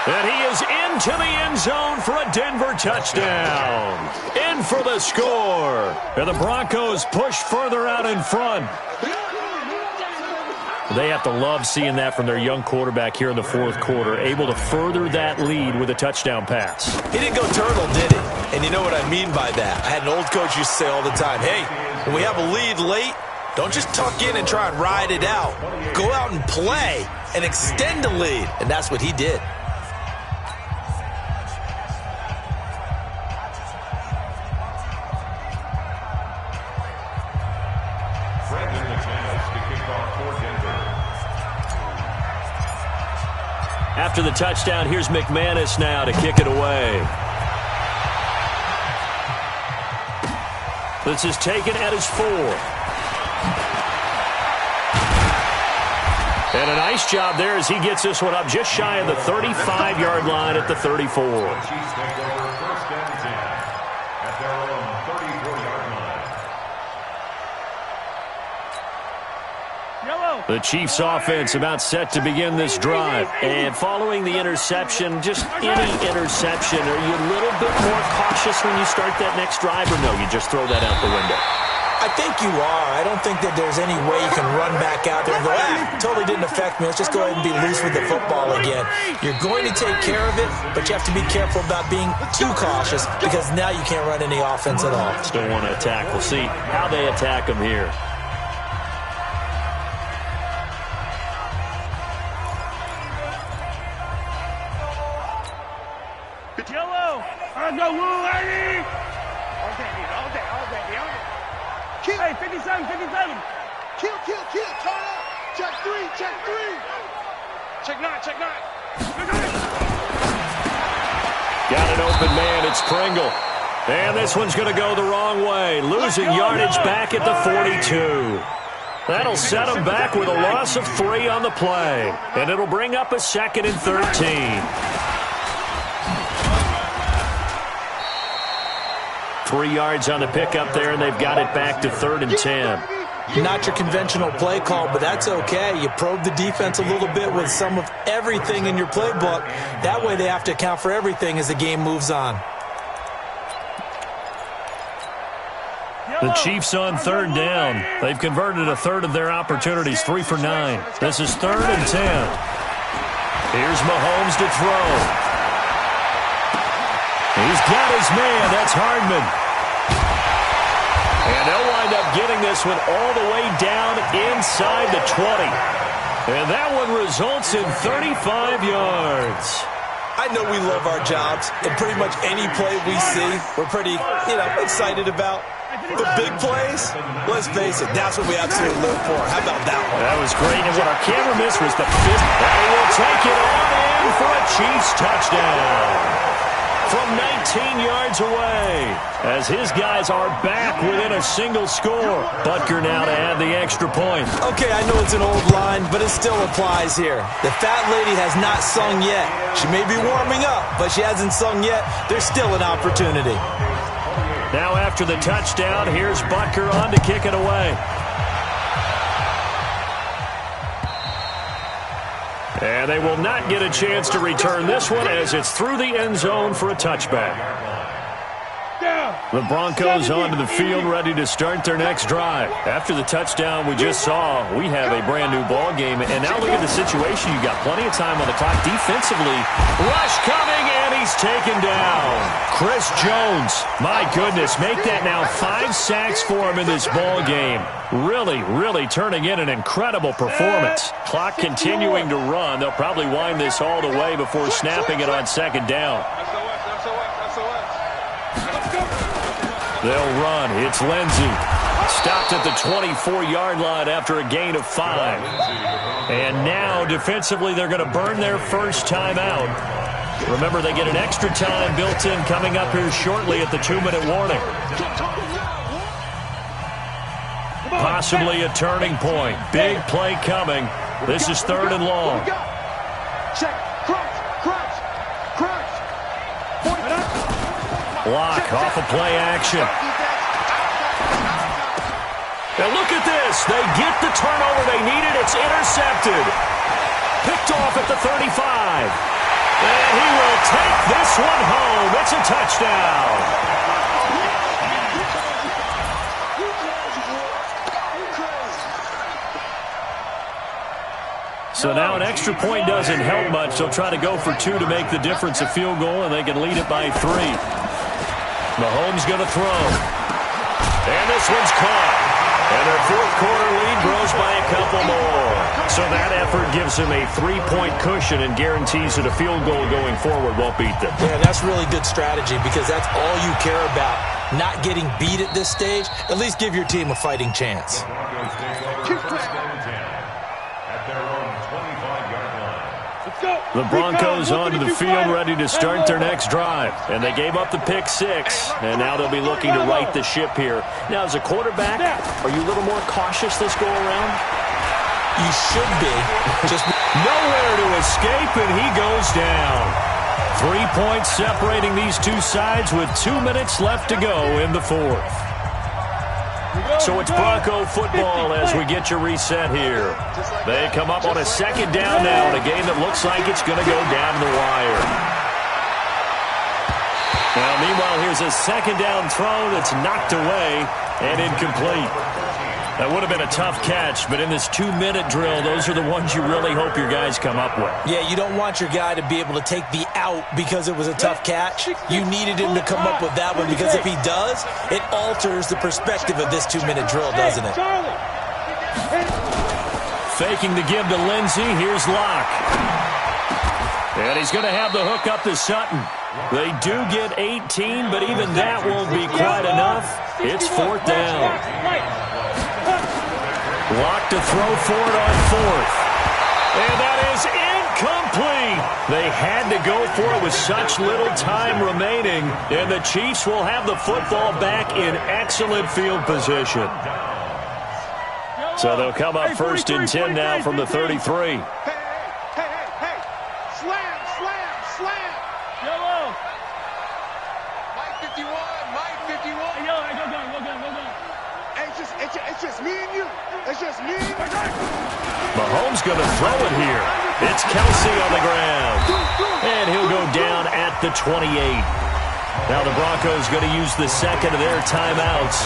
And he is into the end zone for a Denver touchdown. In for the score. And the Broncos push further out in front. They have to love seeing that from their young quarterback here in the 4th quarter, able to further that lead with a touchdown pass. He didn't go turtle, did he? And you know what I mean by that. I had an old coach used to say all the time, hey, when we have a lead late, Don't just tuck in and try and ride it out. Go out and play and extend the lead. And that's what he did. After the touchdown, here's McManus now to kick it away. This is taken at his 4. And a nice job there as he gets this one up just shy of the 35-yard line at the 34. The Chiefs offense about set to begin this drive. And following the interception, just any interception, are you a little bit more cautious when you start that next drive, or no, you just throw that out the window? I think you are. I don't think that there's any way you can run back out there and go, totally didn't affect me. Let's just go ahead and be loose with the football again. You're going to take care of it, but you have to be careful about being too cautious because now you can't run any offense at all. Still want to attack. We'll see how they attack them here. Hey, 57, 57. Kill. Turn up. Check 3. Check 9. Got an open man. It's Pringle. And this one's going to go the wrong way. Losing yardage back at the 42. That'll set him back with a loss of 3 on the play. And it'll bring up a 2nd and 13. 3 yards on the pickup there, and they've got it back to 3rd and 10. Not your conventional play call, but that's okay. You probe the defense a little bit with some of everything in your playbook. That way they have to account for everything as the game moves on. The Chiefs on 3rd down. They've converted a third of their opportunities, 3 for 9. This is 3rd and 10. Here's Mahomes to throw. He's got his man. That's Hardman. And they'll wind up getting this one all the way down inside the 20. And that one results in 35 yards. I know we love our jobs, and pretty much any play we see, we're pretty, excited about. The big plays, let's face it, that's what we absolutely live for. How about that one? That was great, and what our camera missed was the fifth. And he will take it on in for a Chiefs touchdown. From 19 yards away, as his guys are back within a single score. Butker now to add the extra point. Okay, I know it's an old line, but it still applies here. The fat lady has not sung yet. She may be warming up, but she hasn't sung yet. There's still an opportunity. Now after the touchdown, here's Butker on to kick it away. And they will not get a chance to return this one as it's through the end zone for a touchback. The Broncos onto the field ready to start their next drive. After the touchdown we just saw, we have a brand new ball game. And now look at the situation. You've got plenty of time on the clock defensively. Rush coming, and he's taken down. Chris Jones, my goodness, make that now 5 sacks for him in this ball game. Really turning in an incredible performance. Clock continuing to run. They'll probably wind this all the way before snapping it on 2nd down. They'll run. It's Lindsey. Stopped at the 24-yard line after a gain of 5. And now, defensively, they're going to burn their first time out. Remember, they get an extra time built in coming up here shortly at the 2-minute warning. Possibly a turning point. Big play coming. This is 3rd and long. Block off of play action. Now look at this. They get the turnover they needed. It's intercepted. Picked off at the 35. And he will take this one home. It's a touchdown. So now an extra point doesn't help much. They'll try to go for 2 to make the difference a field goal, and they can lead it by 3. Mahomes going to throw. And this one's caught. And their fourth quarter lead grows by a couple more. So that effort gives them a 3-point cushion and guarantees that a field goal going forward won't beat them. Yeah, that's really good strategy because that's all you care about. Not getting beat at this stage. At least give your team a fighting chance. The Broncos onto the field ready to start their next drive. And they gave up the pick 6, and now they'll be looking to right the ship here. Now, as a quarterback, are you a little more cautious this go-around? You should be. Just nowhere to escape, and he goes down. 3 points separating these two sides with 2 minutes left to go in the fourth. So it's Bronco football as we get your reset here. They come up on a second down now in a game that looks like it's going to go down the wire. Now, meanwhile, here's a second down throw that's knocked away and incomplete. That would have been a tough catch, but in this 2-minute drill, those are the ones you really hope your guys come up with. Yeah, you don't want your guy to be able to take the out because it was a tough catch. You needed him to come up with that one because if he does, it alters the perspective of this 2-minute drill, doesn't it? Faking the give to Lindsey. Here's Locke. And he's going to have the hook up to Sutton. They do get 18, but even that won't be quite enough. It's fourth down. Locke to throw for it on fourth. And that is incomplete. They had to go for it with such little time remaining. And the Chiefs will have the football back in excellent field position. So they'll come up first and 10 now from the 33. Hey. Slam. Yellow. Mike 51. Yo, go down. Hey, it's just me and you. It's just me. Mahomes going to throw it here. It's Kelsey on the ground. And he'll go down at the 28. Now the Broncos going to use the second of their timeouts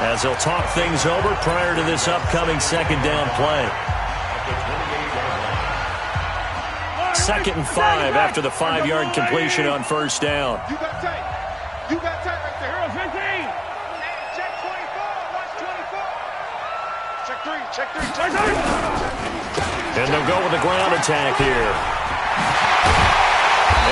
as they'll talk things over prior to this upcoming second down play. 2nd and 5 after the 5-yard completion on first down. You got tight right there. 15. Check 24. Watch 24. Check 3. And they'll go with the ground attack here.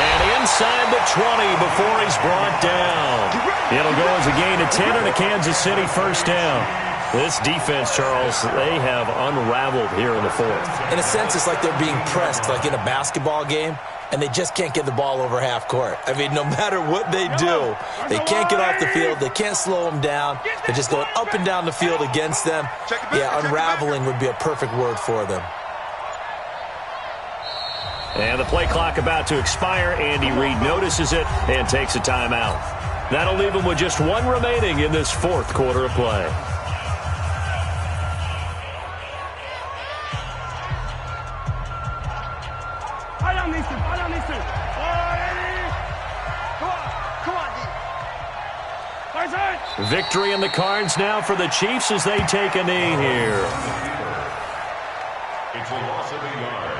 And inside the 20 before he's brought down. It'll go as a gain of 10 and a Kansas City first down. This defense, Charles, they have unraveled here in the fourth. In a sense, it's like they're being pressed, like in a basketball game, and they just can't get the ball over half court. I mean, no matter what they do, they can't get off the field. They can't slow them down. They're just going up and down the field against them. Yeah, unraveling would be a perfect word for them. And the play clock about to expire. Andy Reid notices it and takes a timeout. That'll leave him with just 1 remaining in this fourth quarter of play. Victory in the cards now for the Chiefs as they take a knee here. It's a loss of a yard.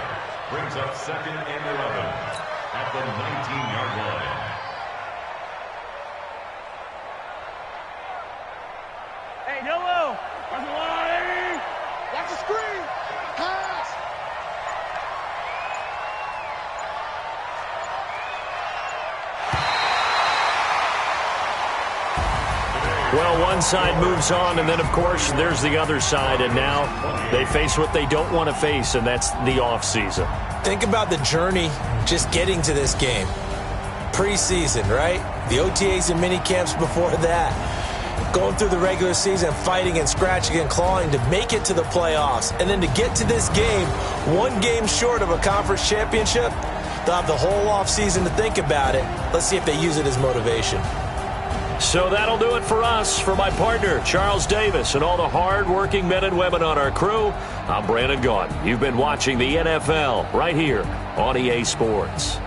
Brings up 2nd and 11 at the 19-yard line. Hey, Yellow. Watch the screen. Pass. Well, one side moves on, and then, of course, there's the other side, and now they face what they don't want to face, and that's the offseason. Think about the journey just getting to this game. Preseason, right? The OTAs and mini camps before that. Going through the regular season, fighting and scratching and clawing to make it to the playoffs. And then to get to this game, 1 game short of a conference championship, they'll have the whole offseason to think about it. Let's see if they use it as motivation. So that'll do it for us. For my partner, Charles Davis, and all the hard-working men and women on our crew, I'm Brandon Gaudin. You've been watching the NFL right here on EA Sports.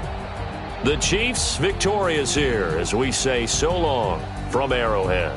The Chiefs victorious here as we say so long from Arrowhead.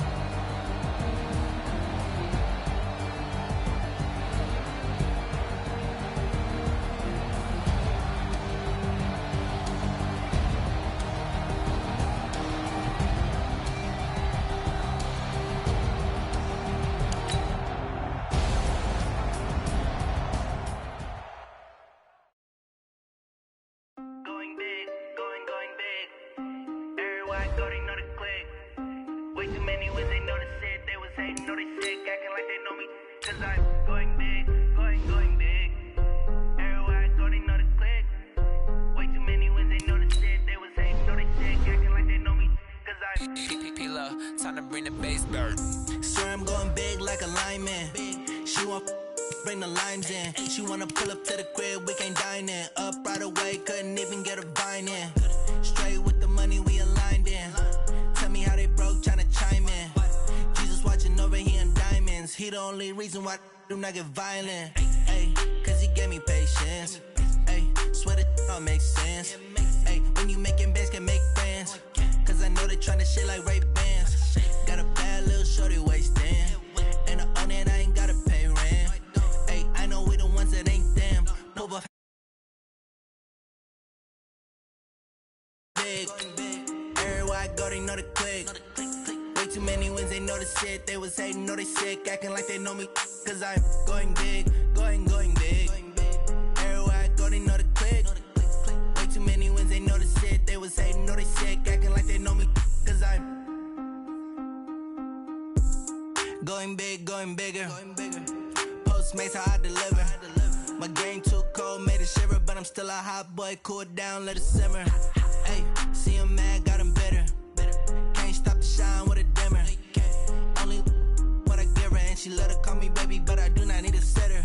go, they know the click. Way too many wins, they know the shit. They was hating, know they sick, acting like they know me. Cause I'm going big, going big. Everywhere I go, they know the click. Way too many wins, they know the shit. They was hating, know they sick, acting like they know me. Cause I'm P-P-P-Lo, time to bring the bass back. swear I'm going big like a lineman. She want bring the limes in. She wanna pull up to the crib, we can't dine in. Up right away, couldn't even get a vine in. Straight with the money we aligned in. Tell me how they broke, tryna chime in. Jesus watching over here in diamonds. He the only reason why I do not get violent. Ay, cause he gave me patience. Ay, swear that all makes sense. Ay, when you making bands, can make friends. Cause I know they tryna shit like Ray-Bans. Got a bad little shorty wasting. And I own it, I ain't gotta pay rent. Ay, I know we the ones that ain't them. Move up big. Everywhere I go, they know the click. Way too many wins, they know the shit. They was hating, know they sick, acting like they know me. Cause I'm going big, going big. Everywhere I go, they know the click. Way too many wins, they know the shit. They was hating, know they sick, acting like they know me. Cause I'm going big, going bigger. Postmates, how I deliver. My game too cold, made it shiver. But I'm still a hot boy, cool it down, let it simmer. Hey, see him mad, got him bitter. Can't stop the shine with a dimmer. Only what I give her, and she love to call me baby, but I do not need a sitter.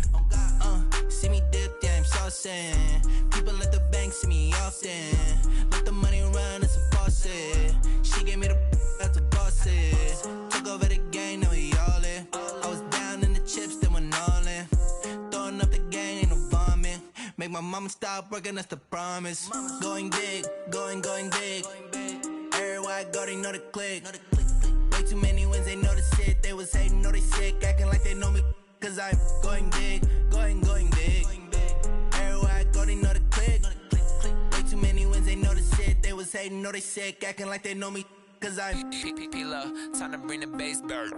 See me dip, yeah, I'm saucing. People at the bank see me often. Let the money run, it's a faucet. She gave me the that's a bosses. Took over the game, now we all in. I was down in the chips, then went all in. Throwing up the gang, ain't no vomit. Make my mama stop working, that's the promise. Going big, going big. Everywhere I go, they know the click. Way too many wins, they know the shit. They was hating, know they sick, acting like they know me. Cause I'm going big, going big. Everywhere I go, they know the click. Way too many wins, they know the shit. They was hating, know they sick, acting like they know me. Cause I'm P-P-P-Lo, time to bring the bass back.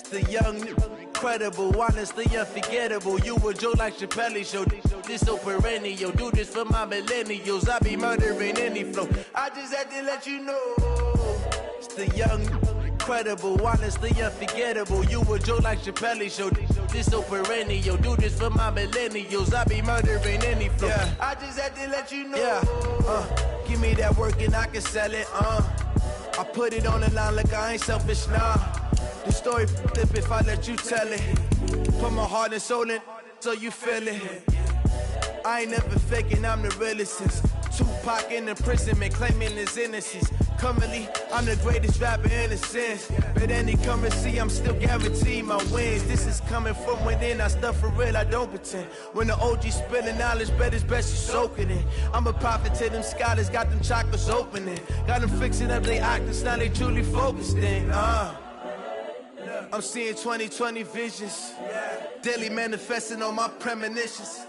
The young, incredible, honestly unforgettable. You a Joe like Chappelle show. This so perennial. Do this for my millennials. I be murdering any flow. I just had to let you know. It's the young, incredible, honestly unforgettable. You a Joe like Chappelle show. This so perennial. Do this for my millennials. I be murdering any flow. Yeah. I just had to let you know. Yeah. Give me that work and I can sell it. I put it on the line like I ain't selfish, nah. The story flip if I let you tell it. Put my heart and soul in so you feel it. I ain't never faking, I'm the realest since Tupac in imprisonment, claiming his innocence. Currently, I'm the greatest rapper in a sense. But any currency, I'm still guaranteed my wins. This is coming from within, I stuff for real, I don't pretend. When the OG spilling knowledge, bet it's best you soaking it. I'm a prophet to them scholars, got them chakras opening. Got them fixing up they octaves, now they truly focused in. I'm seeing 2020 visions, daily manifesting on my premonitions.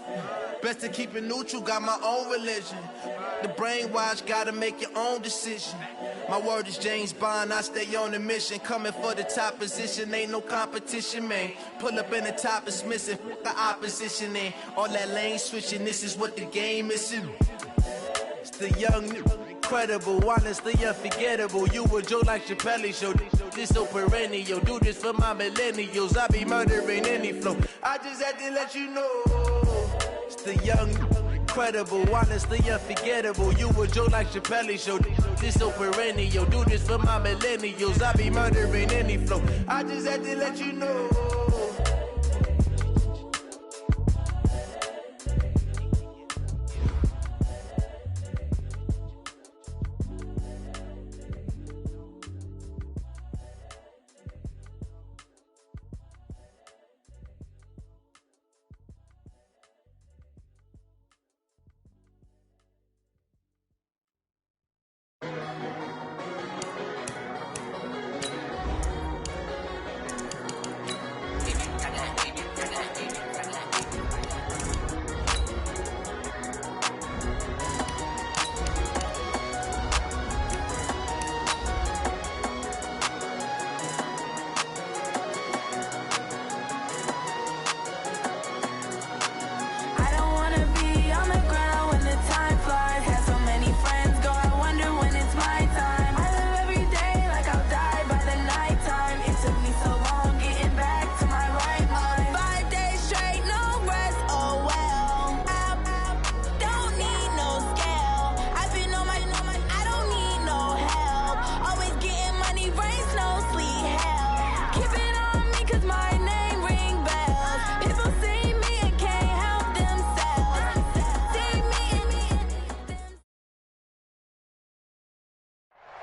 Best to keep it neutral, got my own religion. The brainwash, gotta make your own decision. My word is James Bond, I stay on the mission. Coming for the top position, ain't no competition, man. Pull up in the top, it's missing, the opposition in. All that lane switching, this is what the game is. It's the young, incredible, honestly unforgettable. You a Joe like Chappelle show. This so perennial. Do this for my millennials. I be murdering any flow. I just had to let you know. It's the young, incredible, honestly unforgettable. You a Joe like Chappelle show. This so perennial. Do this for my millennials. I be murdering any flow. I just had to let you know.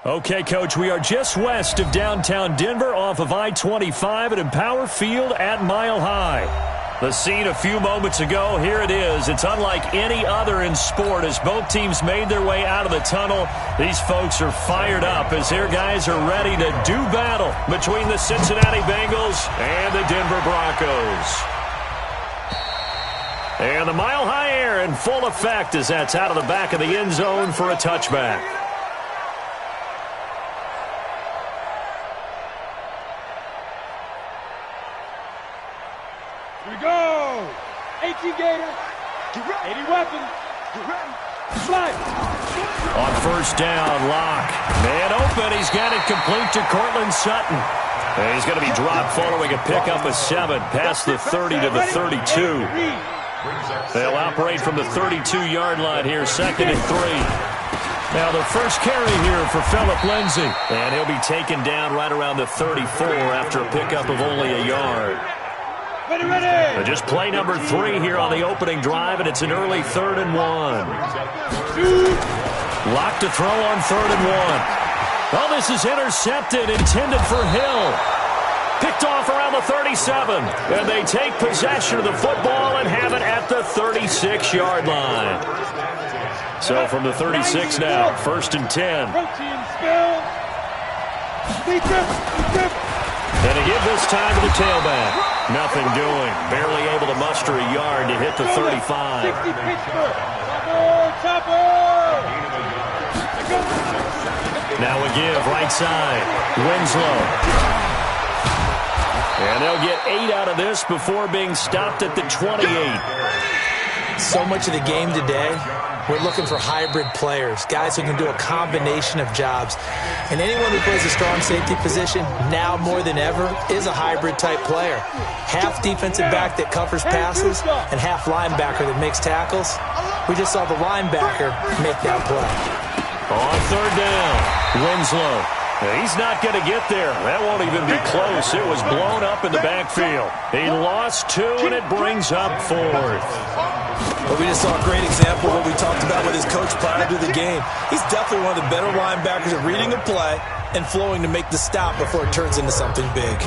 Okay, Coach, we are just west of downtown Denver off of I-25 at Empower Field at Mile High. The scene a few moments ago, here it is. It's unlike any other in sport as both teams made their way out of the tunnel. These folks are fired up as their guys are ready to do battle between the Cincinnati Bengals and the Denver Broncos. And the Mile High air in full effect as that's out of the back of the end zone for a touchback. Here we go. 18 Gator. Get ready. 80 weapon. Get ready. Slide. On first down, Locke. Man open. He's got it complete to Cortland Sutton. And he's going to be dropped following a pickup of 7 past the 30 to the 32. They'll operate from the 32-yard line here, 2nd and 3. Now the first carry here for Phillip Lindsay. And he'll be taken down right around the 34 after a pickup of only a yard. Ready. Just play number 3 here on the opening drive, and it's an early 3rd and 1. Locked to throw on 3rd and 1. Oh, this is intercepted, intended for Hill. Picked off around the 37, and they take possession of the football and have it at the 36-yard line. So from the 36 now, 1st and 10. And a give this time to the tailback. Nothing doing. Barely able to muster a yard to hit the 35. Now a give right side. Winslow. And they'll get 8 out of this before being stopped at the 28. So much of the game today, we're looking for hybrid players, guys who can do a combination of jobs. And anyone who plays a strong safety position, now more than ever, is a hybrid-type player. Half defensive back that covers passes and half linebacker that makes tackles. We just saw the linebacker make that play. On 3rd down, Winslow. He's not going to get there. That won't even be close. It was blown up in the backfield. He lost 2, and it brings up 4th. But we just saw a great example of what we talked about with his coach prior to the game. He's definitely one of the better linebackers at reading a play and flowing to make the stop before it turns into something big.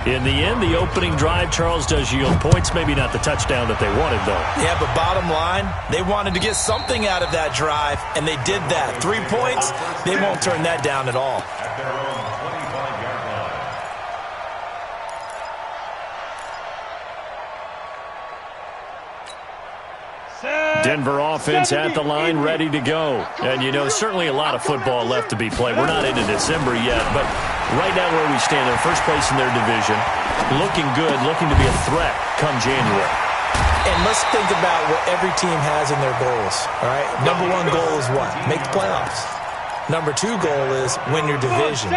In the end, the opening drive, Charles, does yield points. Maybe not the touchdown that they wanted, though. Yeah, but bottom line, they wanted to get something out of that drive, and they did that. 3 points, they won't turn that down at all. Denver offense at the line, ready to go. And, you know, certainly a lot of football left to be played. We're not into December yet, but right now where we stand, they're first place in their division, looking good, looking to be a threat come January. And let's think about what every team has in their goals, all right? Number 1 goal is what? Make the playoffs. Number 2 goal is win your division.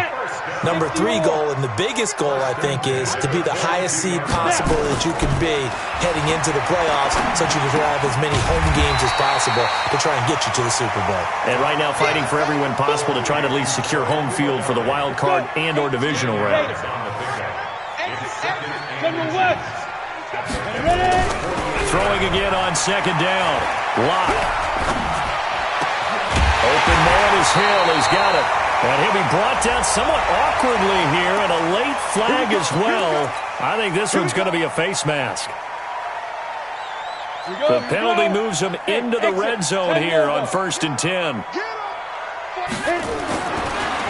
Number 3 goal, and the biggest goal, I think, is to be the highest seed possible that you can be heading into the playoffs so that you can have as many home games as possible to try and get you to the Super Bowl. And right now fighting for every win possible to try to at least secure home field for the wild card and or divisional round. Throwing again on 2nd down. Locke. Open man is Hill. He's got it. And he'll be brought down somewhat awkwardly here, and a late flag as well. I think this one's going to be a face mask. The penalty moves him into the red zone here on 1st and 10.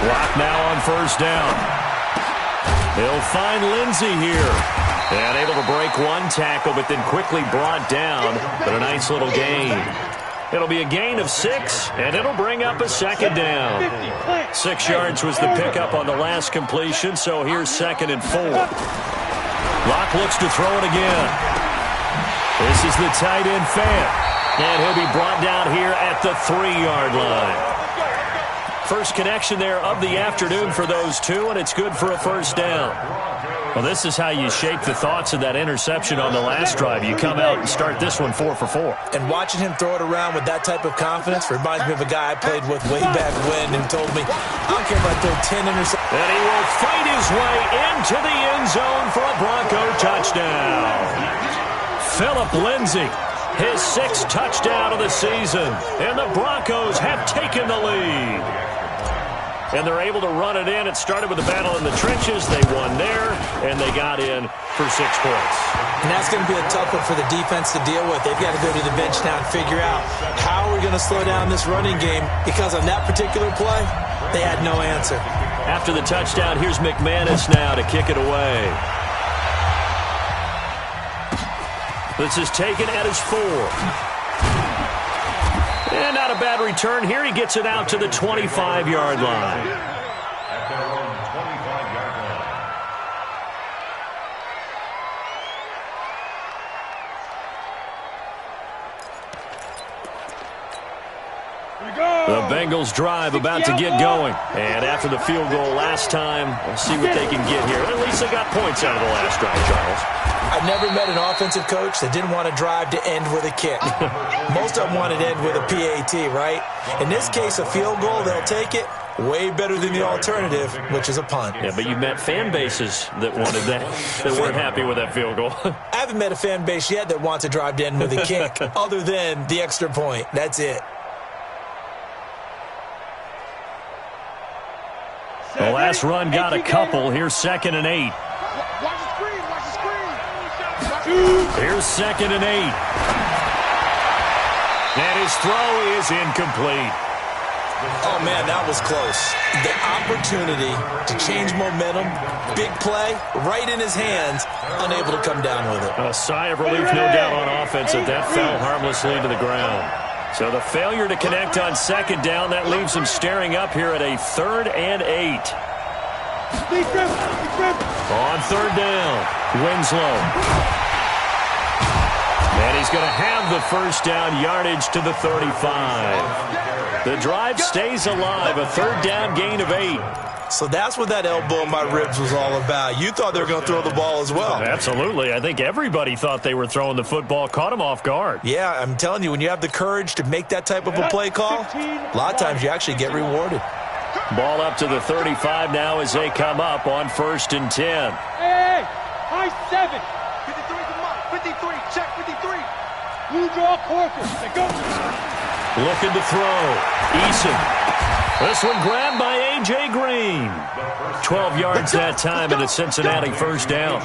Block now on 1st down. He'll find Lindsay here. And able to break 1 tackle, but then quickly brought down. But a nice little gain. It'll be a gain of 6, and it'll bring up a 2nd down. 6 yards was the pickup on the last completion, so here's 2nd and 4. Locke looks to throw it again. This is the tight end Fant, and he'll be brought down here at the 3-yard line. First connection there of the afternoon for those two, and it's good for a 1st down. Well, this is how you shape the thoughts of that interception on the last drive. You come out and start this one 4 for 4. And watching him throw it around with that type of confidence reminds me of a guy I played with way back when who told me, I don't care if I throw 10 interceptions. And he will fight his way into the end zone for a Bronco touchdown. Phillip Lindsay, his 6th touchdown of the season. And the Broncos have taken the lead. and they're able to run it in. It started with a battle in the trenches. They won there, and they got in for 6 points. And that's going to be a tough one for the defense to deal with. They've got to go to the bench now and figure out how are we going to slow down this running game, because on that particular play, they had no answer. After the touchdown, here's McManus now to kick it away. This is taken at his 4. And not a bad return here. He gets it out to the 25-yard line. At their own 25-yard line. The Bengals drive about to get going. And after the field goal last time, we'll see what they can get here. At least they got points out of the last drive, Charles. I've never met an offensive coach that didn't want to drive to end with a kick. Most of them wanted to end with a PAT, right? In this case, a field goal, they'll take it. Way better than the alternative, which is a punt. Yeah, but you've met fan bases that wanted that, that weren't happy with that field goal. I haven't met a fan base yet that wants to drive to end with a kick, other than the extra point. That's it. The last run got a couple. Here's 2nd and 8. Watch the screen. Watch the screen. Here's 2nd and 8. And his throw is incomplete. Oh, man, that was close. The opportunity to change momentum, big play, right in his hands, unable to come down with it. A sigh of relief, no doubt, on offense that fell harmlessly to the ground. So the failure to connect on 2nd down, that leaves him staring up here at a 3rd and 8. On 3rd down, Winslow. And he's going to have the first down, yardage to the 35. The drive stays alive, a 3rd down gain of 8. So that's what that elbow in my ribs was all about. You thought they were going to throw the ball as well. Absolutely. I think everybody thought they were throwing the football, caught him off guard. Yeah, I'm telling you, when you have the courage to make that type of a play call, a lot of times you actually get rewarded. Ball up to the 35 now as they come up on 1st and 10. Hey, high 7. 53 to Mike. 53, check 53. Blue draw Corker. They go. Looking to throw. Eason. This one grabbed by A.J. Green. 12 yards that time and a Cincinnati first down.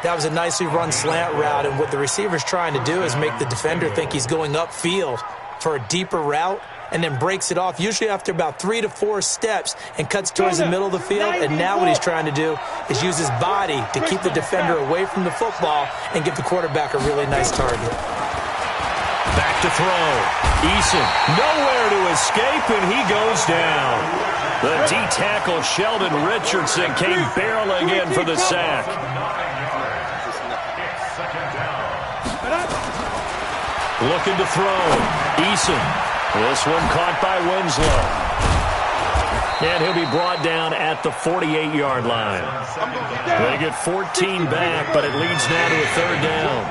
That was a nicely run slant route, and what the receiver's trying to do is make the defender think he's going upfield for a deeper route, and then breaks it off, usually after about 3 to 4 steps, and cuts towards the middle of the field. And now what he's trying to do is use his body to keep the defender away from the football and give the quarterback a really nice target. Back to throw. Eason nowhere to escape, and he goes down. The D-tackle Sheldon Richardson came barreling in for the sack. Looking to throw. Eason. This one caught by Winslow. And he'll be brought down at the 48-yard line. They get 14 back, but it leads now to a 3rd down.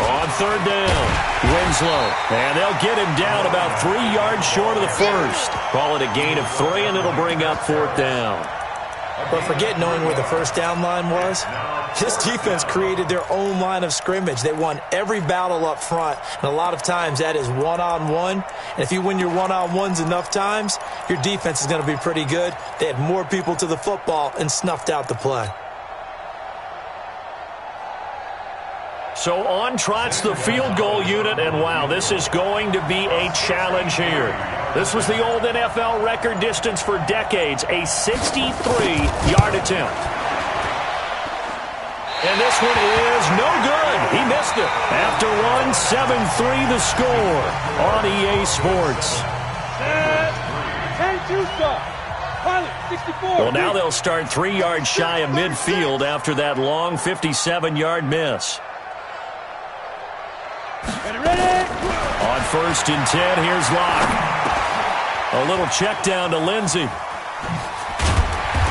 On 3rd down, Winslow. And they'll get him down about 3 yards short of the first. Call it a gain of 3, and it'll bring up 4th down. But forget knowing where the first down line was. This defense created their own line of scrimmage. They won every battle up front, and a lot of times that is one-on-one. And if you win your one-on-ones enough times, your defense is going to be pretty good. They had more people to the football and snuffed out the play. So on trots the field goal unit, and wow, this is going to be a challenge here. This was the old NFL record distance for decades, a 63-yard attempt. And this one is no good. He missed it. After one, 7-3 the score on EA Sports. 10-2 start. Pilot, 64. Well, now they'll start 3 yards shy of midfield after that long 57-yard miss. Ready? On 1st and 10, here's Locke. A little check down to Lindsey.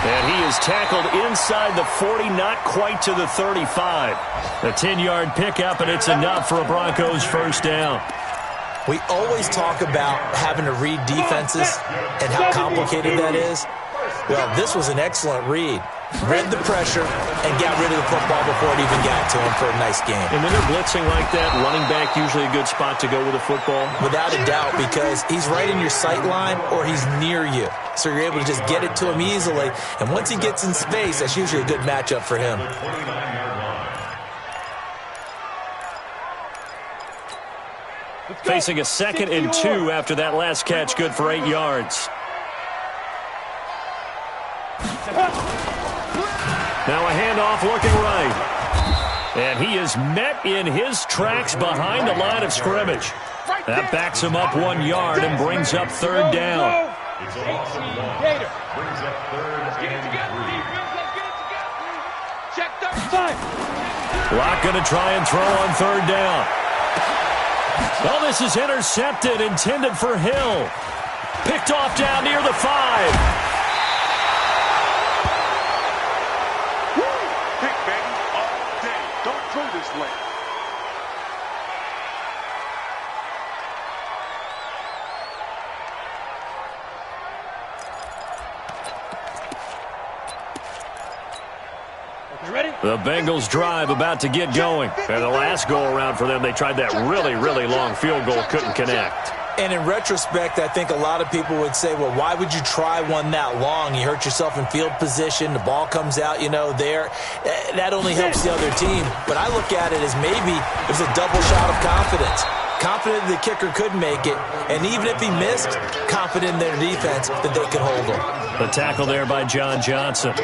And he is tackled inside the 40, not quite to the 35. A 10-yard pickup, and it's enough for a Broncos first down. We always talk about having to read defenses and how complicated that is. Well, this was an excellent read. Read the pressure and got rid of the football before it even got to him for a nice game. And when they're blitzing like that, running back usually a good spot to go with a football? Without a doubt, because he's right in your sight line or he's near you. So you're able to just get it to him easily. And once he gets in space, that's usually a good matchup for him. Facing a 2nd and 2 after that last catch, good for 8 yards. Now a handoff looking right. And he is met in his tracks behind the line of scrimmage. That backs him up 1 yard and brings up 3rd down. It's a loss of 1. Brings up 3rd and 3. Check 35. Locke going to try and throw on 3rd down. Well, this is intercepted, intended for Hill. Picked off down near the 5. The Bengals drive about to get going. And the last go-around for them, they tried that really, really long field goal, couldn't connect. And in retrospect, I think a lot of people would say, well, why would you try one that long? You hurt yourself in field position. The ball comes out, there. That only helps the other team. But I look at it as maybe there's a double shot of confidence. Confident the kicker could make it. And even if he missed, confident in their defense that they could hold him. The tackle there by John Johnson.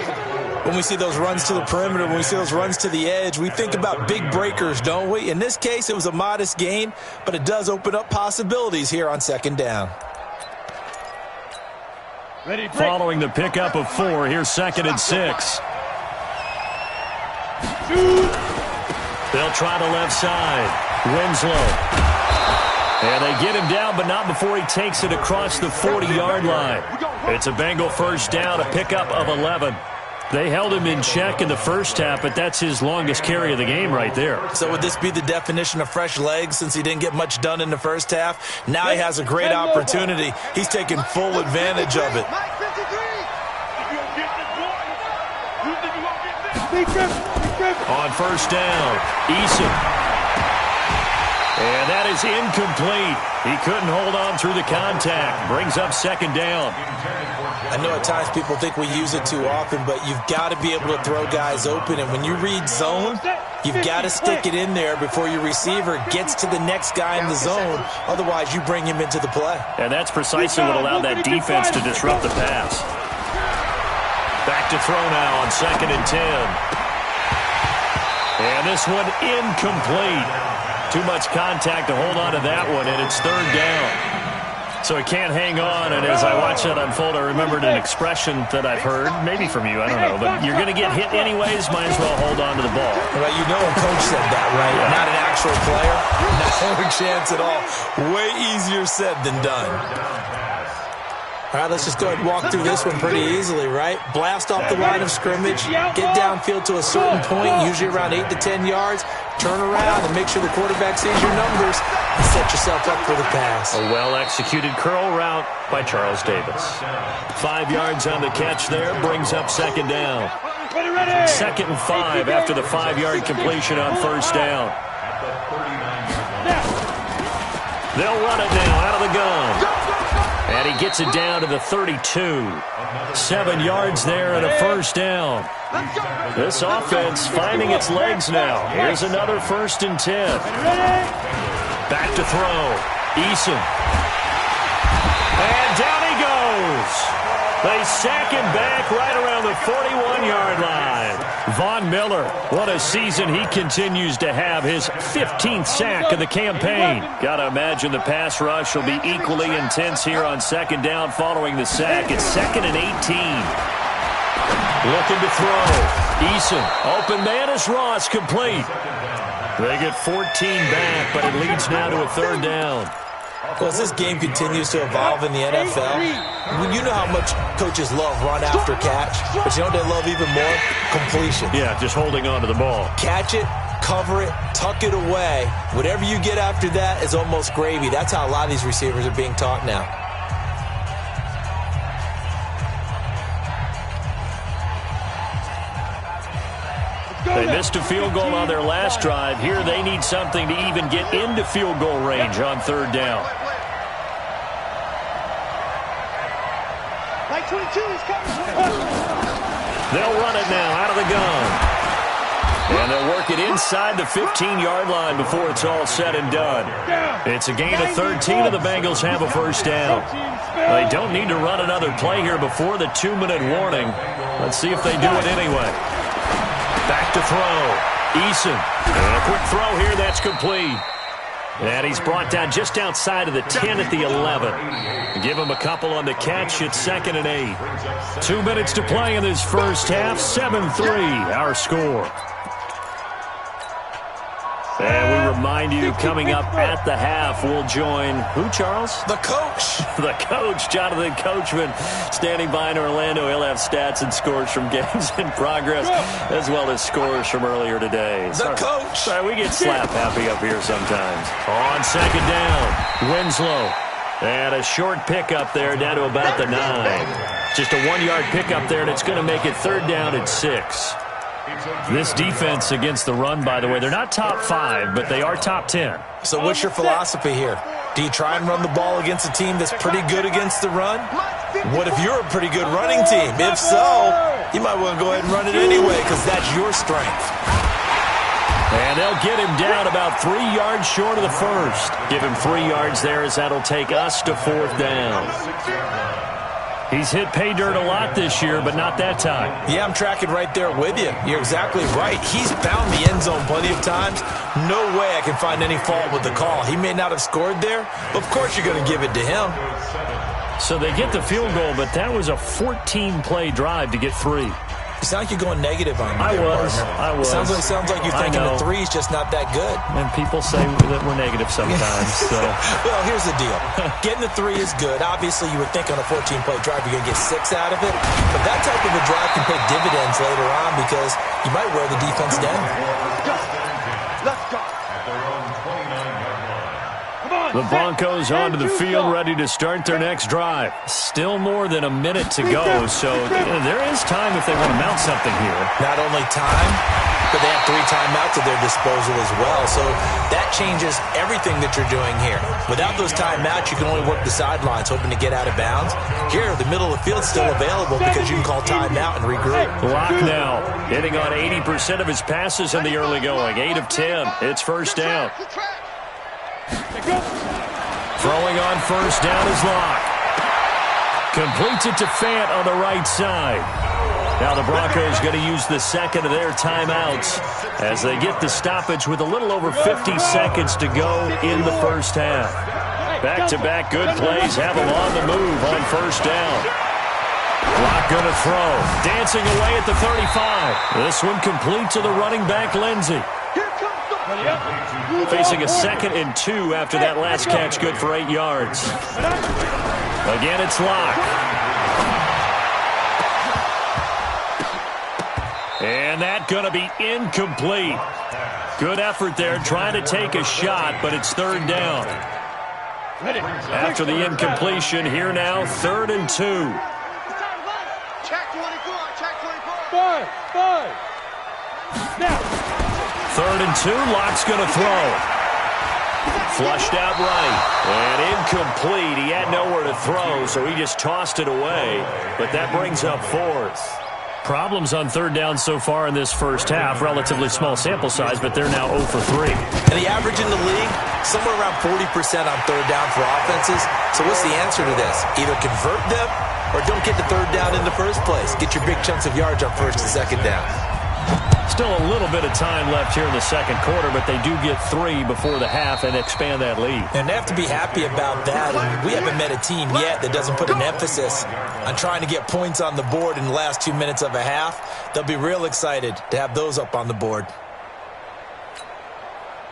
When we see those runs to the perimeter, when we see those runs to the edge, we think about big breakers, don't we? In this case, it was a modest gain, but it does open up possibilities here on 2nd down. Following the pickup of 4, here's 2nd and 6. They'll try the left side. Winslow. And they get him down, but not before he takes it across the 40-yard line. It's a Bengal 1st down, a pickup of 11. They held him in check in the first half, but that's his longest carry of the game right there. So would this be the definition of fresh legs since he didn't get much done in the first half? Now he has a great opportunity. He's taking full advantage of it. On 1st down, Eason. And that is incomplete. He couldn't hold on through the contact. Brings up 2nd down. I know at times people think we use it too often, but you've got to be able to throw guys open. And when you read zone, you've got to stick it in there before your receiver gets to the next guy in the zone. Otherwise, you bring him into the play. And that's precisely what allowed that defense to disrupt the pass. Back to throw now on 2nd and 10. And this one incomplete. Too much contact to hold on to that one, and it's 3rd down. So he can't hang on, and as I watch that unfold, I remembered an expression that I've heard, maybe from you, I don't know, but you're going to get hit anyways, might as well hold on to the ball. Well, a coach said that, right? Yeah. Not an actual player. No chance at all. Way easier said than done. All right, let's just go ahead and walk through this one pretty easily, right? Blast off the line of scrimmage, get downfield to a certain point, usually around 8 to 10 yards, turn around and make sure the quarterback sees your numbers and set yourself up for the pass. A well-executed curl route by Charles Davis. 5 yards on the catch there, brings up 2nd down. 2nd and 5 after the 5-yard completion on 1st down. They'll run it now out of the gun. And he gets it down to the 32. 7 yards there and a 1st down. This offense finding its legs now. Here's another 1st and 10. Back to throw. Eason. And down he goes. They sack him back right around the 41-yard line. Von Miller, what a season he continues to have. His 15th sack of the campaign. Got to imagine the pass rush will be equally intense here on 2nd down following the sack. It's 2nd and 18. Looking to throw. Eason, open man is Ross, complete. They get 14 back, but it leads now to a 3rd down. Well, as this game continues to evolve in the NFL, you know how much coaches love run after catch, but you know what they love even more? Completion. Yeah, just holding on to the ball. Catch it, cover it, tuck it away. Whatever you get after that is almost gravy. That's how a lot of these receivers are being taught now. They missed a field goal on their last drive. Here they need something to even get into field goal range on third down. Like 22, he's coming. They'll run it now out of the gun. And they'll work it inside the 15-yard line before it's all said and done. It's a gain of 13, and the Bengals have a first down. They don't need to run another play here before the 2-minute warning. Let's see if they do it anyway. Back to throw. Eason. And a quick throw here. That's complete. And he's brought down just outside of the 10 at the 11. Give him a couple on the catch. It's 2nd and 8. 2 minutes to play in this first half. 7-3, our score. And we remind you, coming up at the half, we'll join who, Charles? The coach. The coach, Jonathan Coachman, standing by in Orlando. He'll have stats and scores from games in progress, as well as scores from earlier today. The coach. Sorry, we get slap happy up here sometimes. On 2nd down, Winslow. And a short pickup there down to about the 9. Just a 1-yard pickup there, and it's going to make it 3rd down at 6. This defense against the run, by the way, they're not top 5, but they are top 10. So what's your philosophy here? Do you try and run the ball against a team that's pretty good against the run? What if you're a pretty good running team? If so, you might want to go ahead and run it anyway because that's your strength. And they'll get him down about 3 yards short of the first. Give him 3 yards there as that'll take us to 4th down. He's hit pay dirt a lot this year, but not that time. Yeah, I'm tracking right there with you. You're exactly right. He's found the end zone plenty of times. No way I can find any fault with the call. He may not have scored there, but of course you're going to give it to him. So they get the field goal, but that was a 14-play drive to get 3. You sound like you're going negative on me. I was. Sounds like you're thinking the 3's just not that good. And people say that we're negative sometimes. So. Well, here's the deal. Getting the 3 is good. Obviously, you would think on a 14-play drive you're going to get 6 out of it. But that type of a drive can pay dividends later on because you might wear the defense down. Let's go. The Broncos onto the field, ready to start their next drive. Still more than a minute to go, so there is time if they want to mount something here. Not only time, but they have 3 timeouts at their disposal as well, so that changes everything that you're doing here. Without those timeouts, you can only work the sidelines, hoping to get out of bounds. Here, the middle of the field's still available because you can call timeout and regroup. Lock now, hitting on 80% of his passes in the early going. 8 of 10. It's first down. Throwing on first down is Locke. Completes it to Fant on the right side. Now the Broncos going to use the second of their timeouts as they get the stoppage with a little over 50 seconds to go in the first half. Back-to-back good plays have them on the move on first down. Locke going to throw. Dancing away at the 35. This one complete to the running back, Lindsey. Facing a 2nd and 2 after that last catch, good for 8 yards. Again, it's Locke. And that going to be incomplete. Good effort there, trying to take a shot, but it's 3rd down. After the incompletion, here now, 3rd and 2. Check 24, check 24. 5. Now. 3rd and 2, Locke's going to throw. Flushed out right. And incomplete. He had nowhere to throw, so he just tossed it away. But that brings up 4th. Problems on 3rd down so far in this first half. Relatively small sample size, but they're now 0 for 3. And the average in the league, somewhere around 40% on 3rd down for offenses. So what's the answer to this? Either convert them or don't get to 3rd down in the first place. Get your big chunks of yards on 1st and 2nd down. Still a little bit of time left here in the second quarter, but they do get 3 before the half and expand that lead. And they have to be happy about that. And we haven't met a team yet that doesn't put an emphasis on trying to get points on the board in the last 2 minutes of a half. They'll be real excited to have those up on the board.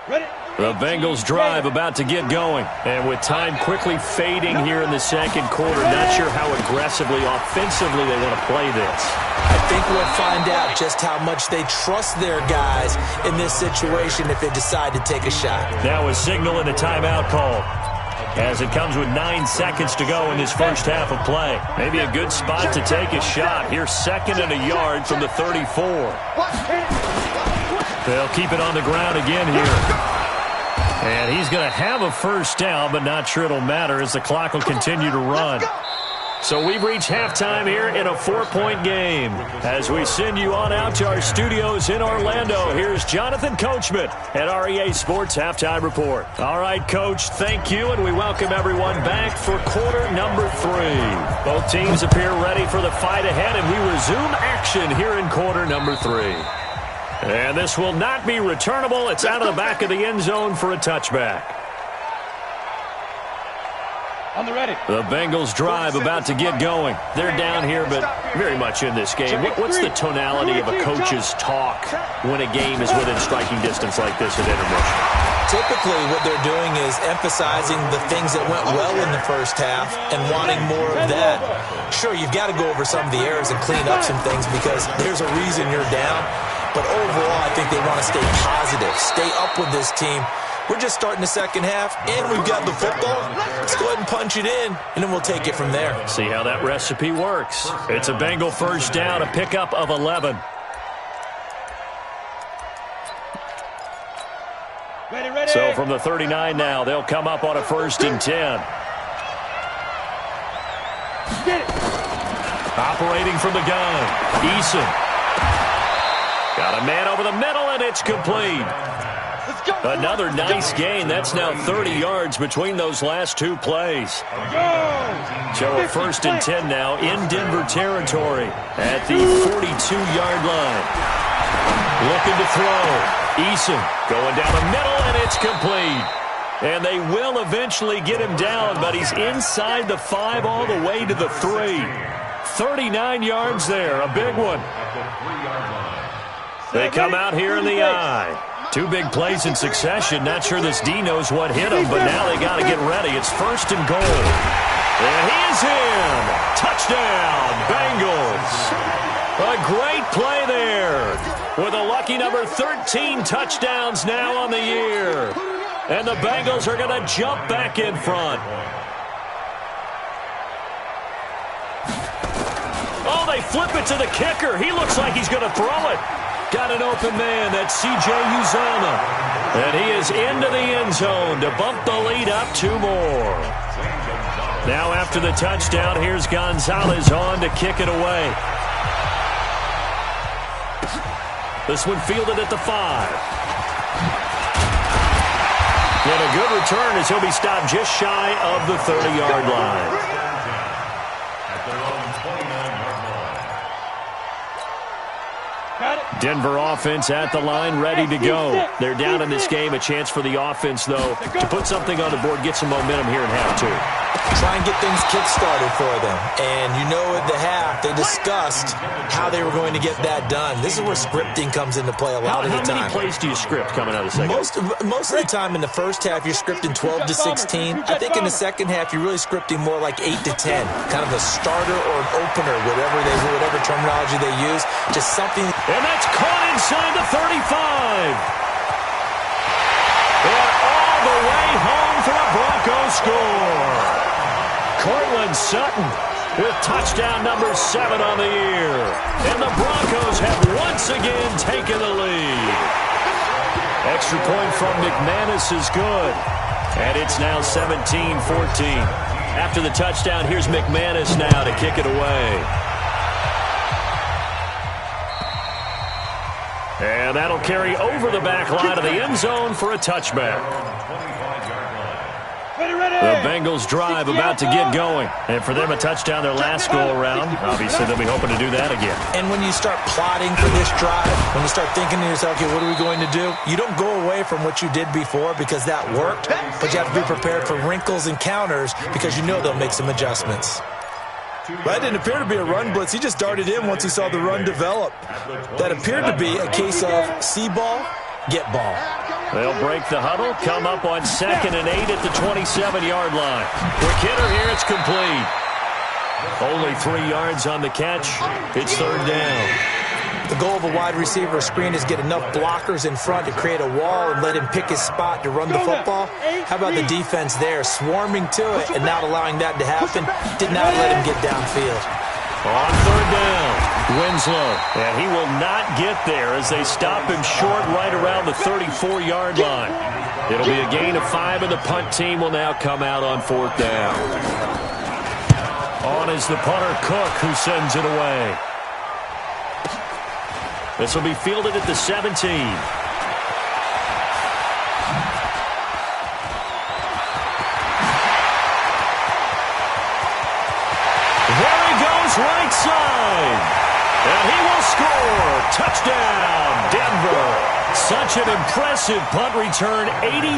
The Bengals drive about to get going. And with time quickly fading here in the second quarter, not sure how aggressively, offensively they want to play this. I think we'll find out just how much they trust their guys in this situation if they decide to take a shot. Now a signal and a timeout call. as it comes with 9 seconds to go in this first half of play. Maybe a good spot to take a shot. Here's 2nd and a yard from the 34. They'll keep it on the ground again here. And he's going to have a first down, but not sure it'll matter as the clock will continue to run. So we've reached halftime here in a 4-point game. As we send you on out to our studios in Orlando, here's Jonathan Coachman at REA Sports Halftime Report. All right, Coach, thank you, and we welcome everyone back for quarter number 3. Both teams appear ready for the fight ahead, and we resume action here in quarter number 3. And this will not be returnable. It's out of the back of the end zone for a touchback. On the ready. The Bengals drive about to get going. They're down here, but very much in this game. What's the tonality of a coach's talk when a game is within striking distance like this at intermission? Typically, what they're doing is emphasizing the things that went well in the first half and wanting more of that. Sure, you've got to go over some of the errors and clean up some things because there's a reason you're down. But overall, I think they want to stay positive, stay up with this team. We're just starting the second half, and we've got the football. Let's go ahead and punch it in, and then we'll take it from there. See how that recipe works. It's a Bengal first down, a pickup of 11. Ready, ready. So from the 39 now, they'll come up on a 1st and 10. Get it. Operating from the gun, Eason. Got a man over the middle, and it's complete. Let's go. Another nice gain. That's now 30 yards between those last 2 plays. Go. So a 1st and 10 now in Denver territory at the 42-yard line. Looking to throw. Eason going down the middle, and it's complete. And they will eventually get him down, but he's inside the 5 all the way to the 3. 39 yards there, a big one. They come out here in the eye. 2 big plays in succession. Not sure this D knows what hit him, but now they got to get ready. It's 1st and goal. And he is in. Touchdown, Bengals. A great play there with a lucky number 13 touchdowns now on the year. And the Bengals are going to jump back in front. Oh, they flip it to the kicker. He looks like he's going to throw it. Got an open man. That's C.J. Uzomah. And he is into the end zone to bump the lead up 2 more. Now after the touchdown, here's Gonzalez on to kick it away. This one fielded at the 5. And a good return as he'll be stopped just shy of the 30-yard line. Denver offense at the line, ready to go. They're down in this game. A chance for the offense, though, to put something on the board, get some momentum here in half 2. Try and get things kick-started for them. And you know at the half, they discussed how they were going to get that done. This is where scripting comes into play a lot of the time. How many plays do you script coming out of the second? Most of the time in the first half, you're scripting 12 to 16. I think in the second half, you're really scripting more like 8 to 10. Kind of a starter or an opener, whatever terminology they use. Just something. And that's caught inside the 35. And all the way home for a Broncos score. Cortland Sutton with touchdown number 7 on the year. And the Broncos have once again taken the lead. Extra point from McManus is good. And it's now 17-14. After the touchdown, here's McManus now to kick it away. And that'll carry over the back line of the end zone for a touchback. The Bengals drive about to get going. And for them, a touchdown their last go-around. Obviously, they'll be hoping to do that again. And when you start plotting for this drive, when you start thinking to yourself, okay, what are we going to do? You don't go away from what you did before because that worked, but you have to be prepared for wrinkles and counters because you know they'll make some adjustments. That didn't appear to be a run blitz. He just darted in once he saw the run develop. That appeared to be a case of see ball, get ball. They'll break the huddle, come up on 2nd and 8 at the 27-yard line. Quick hitter here, it's complete. Only 3 yards on the catch. It's 3rd down. The goal of a wide receiver screen is get enough blockers in front to create a wall and let him pick his spot to run the football. How about the defense there, swarming to it and not allowing that to happen? Did not let him get downfield. On third down, Winslow. And he will not get there as they stop him short right around the 34-yard line. It'll be a gain of 5, and the punt team will now come out on fourth down. On is the punter, Cook, who sends it away. This will be fielded at the 17. There he goes, right side. And he will score. Touchdown, Denver. Such an impressive punt return, 83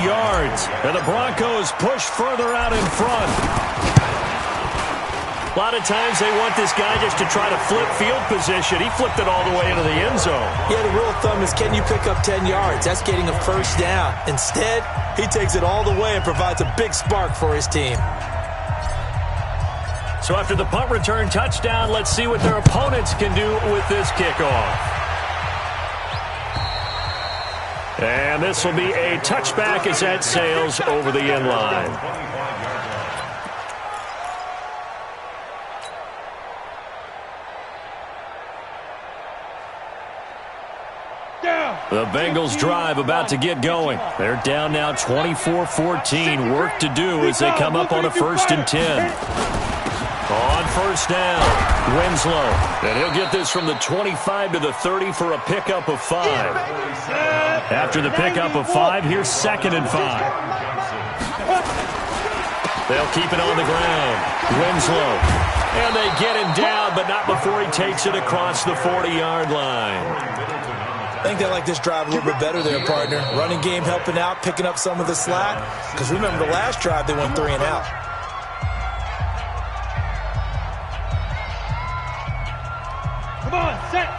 yards. And the Broncos push further out in front. A lot of times they want this guy just to try to flip field position. He flipped it all the way into the end zone. Yeah, the rule of thumb is, can you pick up 10 yards? That's getting a first down. Instead, he takes it all the way and provides a big spark for his team. So after the punt return touchdown, let's see what their opponents can do with this kickoff. And this will be a touchback as that sails over the end line. The Bengals drive about to get going. They're down now 24-14. Work to do as they come up on a 1st and 10. On first down, Winslow. And he'll get this from the 25 to the 30 for a pickup of 5. After the pickup of 5, here's 2nd and 5. They'll keep it on the ground. Winslow. And they get him down, but not before he takes it across the 40-yard line. I think they like this drive a little bit better there, partner. Running game helping out, picking up some of the slack. Because remember, the last drive, they went 3 and out. Come on, set.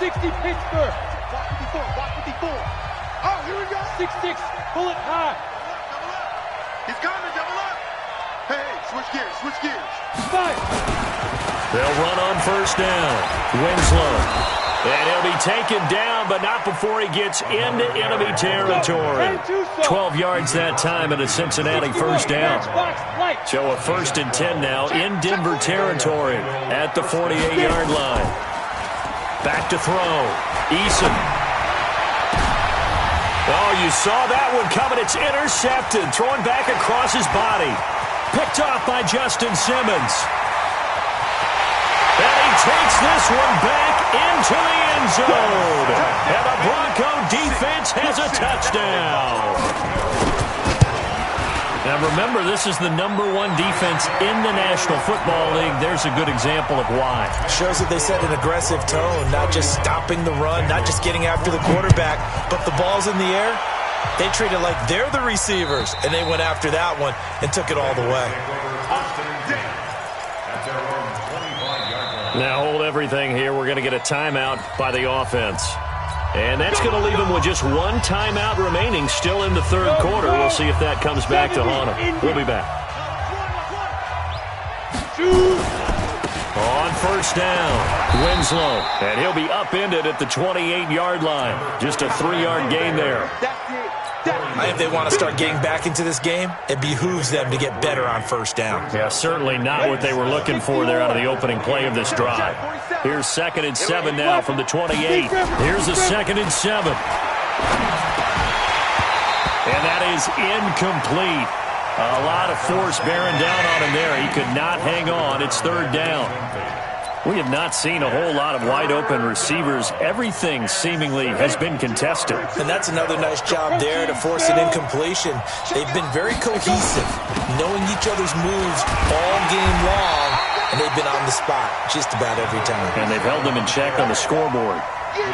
60 Pittsburgh. Watch 54. Oh, here we go. 6-6. Pull it high. Double up. He's coming. Double up. Hey, switch gears. Switch gears. 5. They'll run on first down. Winslow. And he'll be taken down, but not before he gets into enemy territory. 12 yards that time and a Cincinnati first down. So a 1st and 10 now in Denver territory at the 48-yard line. Back to throw. Eason. Oh, you saw that one coming. It's intercepted. Thrown back across his body. Picked off by Justin Simmons. And he takes this one back into the end zone. And the Bronco defense has a touchdown. Now remember, this is the #1 defense in the National Football League. There's a good example of why. Shows that they set an aggressive tone, not just stopping the run, not just getting after the quarterback, but the ball's in the air. They treat it like they're the receivers, and they went after that one and took it all the way. Now hold everything here. We're going to get a timeout by the offense. And that's going to leave them with just 1 timeout remaining still in the 3rd quarter. We'll see if that comes back to haunt them. We'll be back. On first down, Winslow. And he'll be upended at the 28-yard line. Just a 3-yard gain there. If they want to start getting back into this game, it behooves them to get better on first down. Yeah, certainly not what they were looking for there out of the opening play of this drive. Here's 2nd and 7 now from the 28. Here's a 2nd and 7. And that is incomplete. A lot of force bearing down on him there. He could not hang on. It's 3rd down. We have not seen a whole lot of wide-open receivers. Everything seemingly has been contested. And that's another nice job there to force an incompletion. They've been very cohesive, knowing each other's moves all game long, and they've been on the spot just about every time. And they've held them in check on the scoreboard.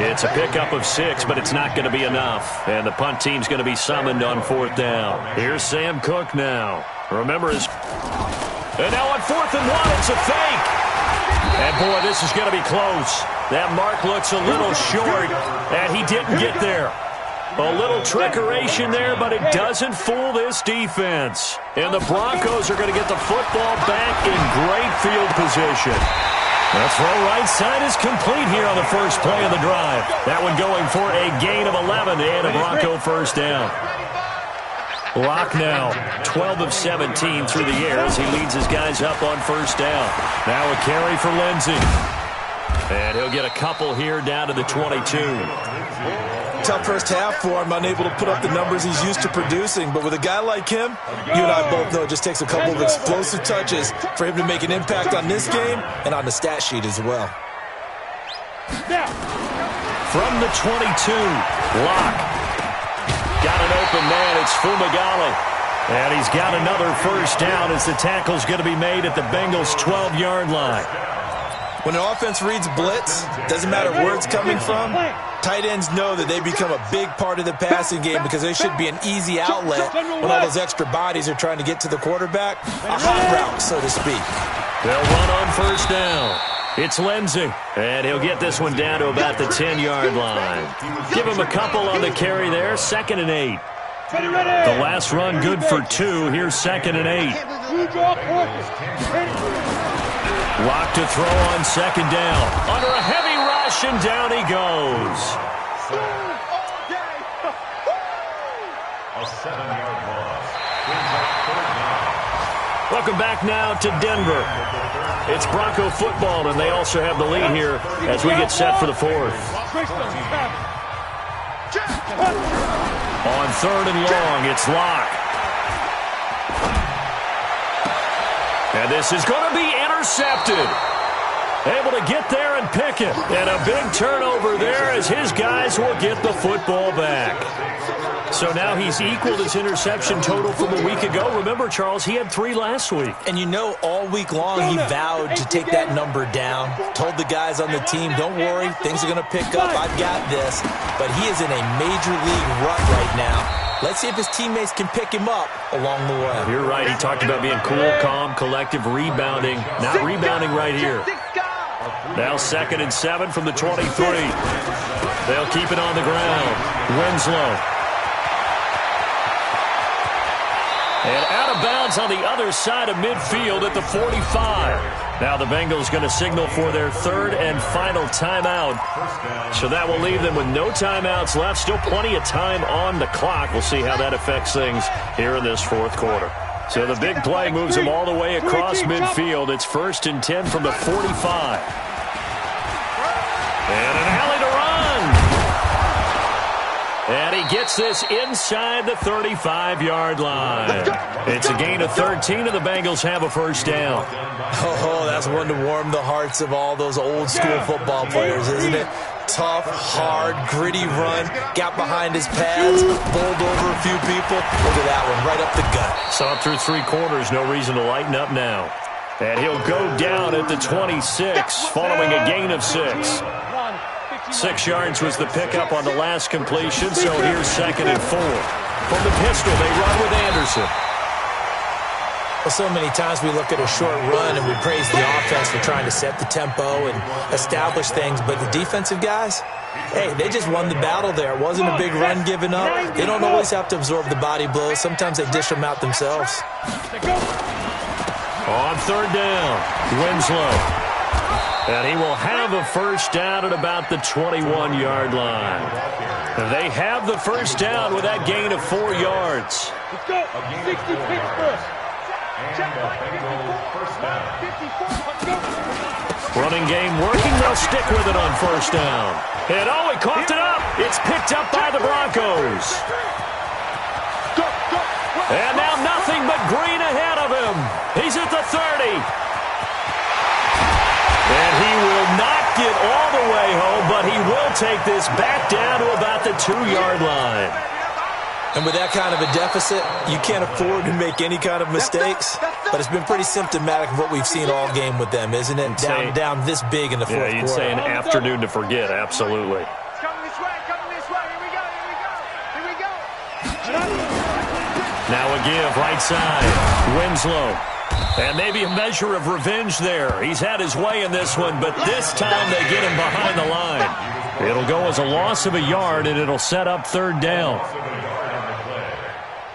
It's a pickup of 6, but it's not going to be enough. And the punt team's going to be summoned on 4th down. Here's Sam Cook now. Remember his... And now on 4th and 1, it's a fake. And, boy, this is going to be close. That mark looks a little short, and he didn't get there. A little trickeration there, but it doesn't fool this defense. And the Broncos are going to get the football back in great field position. The throw right side is complete here on the first play of the drive. That one going for a gain of 11 and a Bronco first down. Locke now 12 of 17 through the air as he leads his guys up on first down. Now a carry for Lindsey. And he'll get a couple here down to the 22. Tough first half for him, unable to put up the numbers he's used to producing. But with a guy like him, you and I both know it just takes a couple of explosive touches for him to make an impact on this game and on the stat sheet as well. From the 22, Locke. Got an open man, it's Fumagalli. And he's got another first down as the tackle's going to be made at the Bengals' 12-yard line. When an offense reads blitz, doesn't matter where it's coming from, tight ends know that they become a big part of the passing game because they should be an easy outlet when all those extra bodies are trying to get to the quarterback. A hot route, so to speak. They'll run on first down. It's Lindsey, and he'll get this one down to about the 10-yard line. Give him a couple on the carry there, 2nd and 8. The last run good for 2. Here's 2nd and 8. Locke to throw on 2nd down. Under a heavy rush, and down he goes. A 7-yard loss. Welcome back now to Denver. It's Bronco football, and they also have the lead here as we get set for the 4th. On 3rd and long, it's Locke. And this is going to be intercepted. Able to get there and pick it. And a big turnover there as his guys will get the football back. So now he's equaled his interception total from a week ago. Remember, Charles, he had 3 last week. And you know, all week long he vowed to take that number down. Told the guys on the team, don't worry, things are going to pick up. I've got this. But he is in a major league rut right now. Let's see if his teammates can pick him up along the way. You're right. He talked about being cool, calm, collective, rebounding. Not rebounding right here. Now 2nd and 7 from the 23. They'll keep it on the ground. Winslow. And out of bounds on the other side of midfield at the 45. Now the Bengals going to signal for their 3rd and final timeout. So that will leave them with no timeouts left. Still plenty of time on the clock. We'll see how that affects things here in this 4th quarter. So the big play moves them all the way across midfield. It's 1st and 10 from the 45. And an alley to run. And he gets this inside the 35-yard line. It's a gain of 13, and the Bengals have a first down. Oh, that's one to warm the hearts of all those old-school football players, isn't it? Tough, hard, gritty run. Got behind his pads, bowled over a few people. Look at that one, right up the gut. Saw it through 3 quarters. No reason to lighten up now. And he'll go down at the 26, following a gain of 6. 6 yards was the pickup on the last completion, so here's 2nd and 4. From the pistol, they run with Anderson. Well, so many times we look at a short run and we praise the offense for trying to set the tempo and establish things, but the defensive guys, hey, they just won the battle there. It wasn't a big run given up. They don't always have to absorb the body blows. Sometimes they dish them out themselves. On 3rd down, Winslow. And he will have a first down at about the 21-yard line. They have the first down with that gain of 4 yards. Let's go. 60 Pittsburgh. Running game working. They'll stick with it on first down. And oh, he coughed it up. It's picked up by the Broncos. And now nothing but green ahead of him. He's at the 30. And he will not get all the way home, but he will take this back down to about the 2-yard line. And with that kind of a deficit, you can't afford to make any kind of mistakes. But it's been pretty symptomatic of what we've seen all game with them, isn't it? Down this big in the 4th quarter. Yeah, you'd say an afternoon to forget, absolutely. Coming this way, here we go, here we go. Now a give, right side, Winslow. And maybe a measure of revenge there. He's had his way in this one, but this time they get him behind the line. It'll go as a loss of a yard, and it'll set up 3rd down.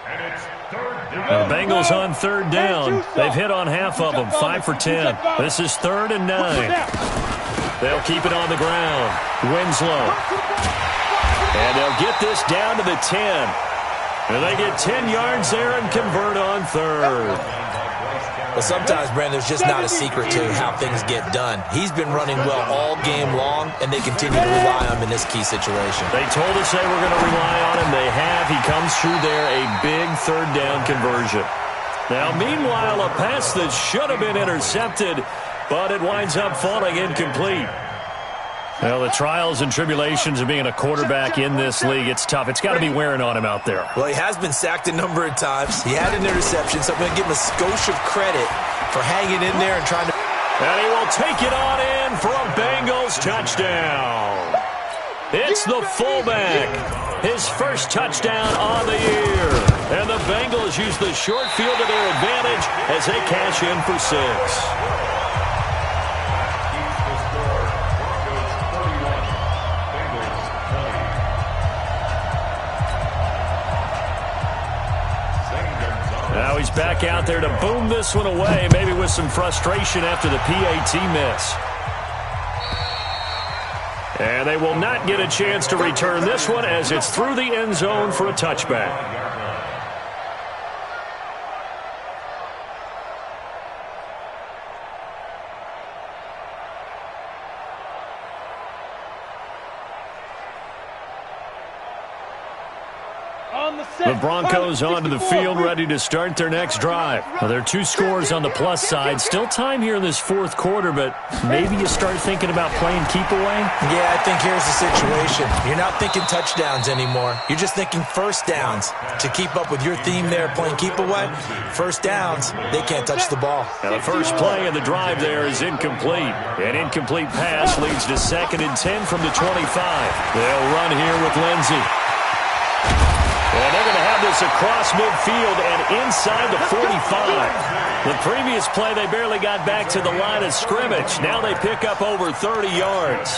And it's 3rd down. The Bengals on third down. They've hit on half of them, 5 for 10. This is 3rd and 9. They'll keep it on the ground. Winslow. And they'll get this down to the 10. And they get 10 yards there and convert on 3rd. Well, sometimes, Brandon, there's just not a secret to how things get done. He's been running well all game long, and they continue to rely on him in this key situation. They told us they were going to rely on him. They have. He comes through there, a big 3rd down conversion. Now, meanwhile, a pass that should have been intercepted, but it winds up falling incomplete. Well, the trials and tribulations of being a quarterback in this league, it's tough. It's got to be wearing on him out there. Well, he has been sacked a number of times. He had an interception, so I'm going to give him a skosh of credit for hanging in there and trying to... And he will take it on in for a Bengals touchdown. It's the fullback. His first touchdown on the year. And the Bengals use the short field to their advantage as they cash in for 6. Now he's back out there to boom this one away, maybe with some frustration after the PAT miss. And they will not get a chance to return this one as it's through the end zone for a touchback. The Broncos onto the field, ready to start their next drive. Well, there are 2 scores on the plus side. Still time here in this 4th quarter, but maybe you start thinking about playing keep away? Yeah, I think here's the situation. You're not thinking touchdowns anymore. You're just thinking first downs. To keep up with your theme there, playing keep away, first downs, they can't touch the ball. Now the first play of the drive there is incomplete. An incomplete pass leads to 2nd and 10 from the 25. They'll run here with Lindsey. And they're going to have this across midfield and inside the 45. The previous play, they barely got back to the line of scrimmage. Now they pick up over 30 yards.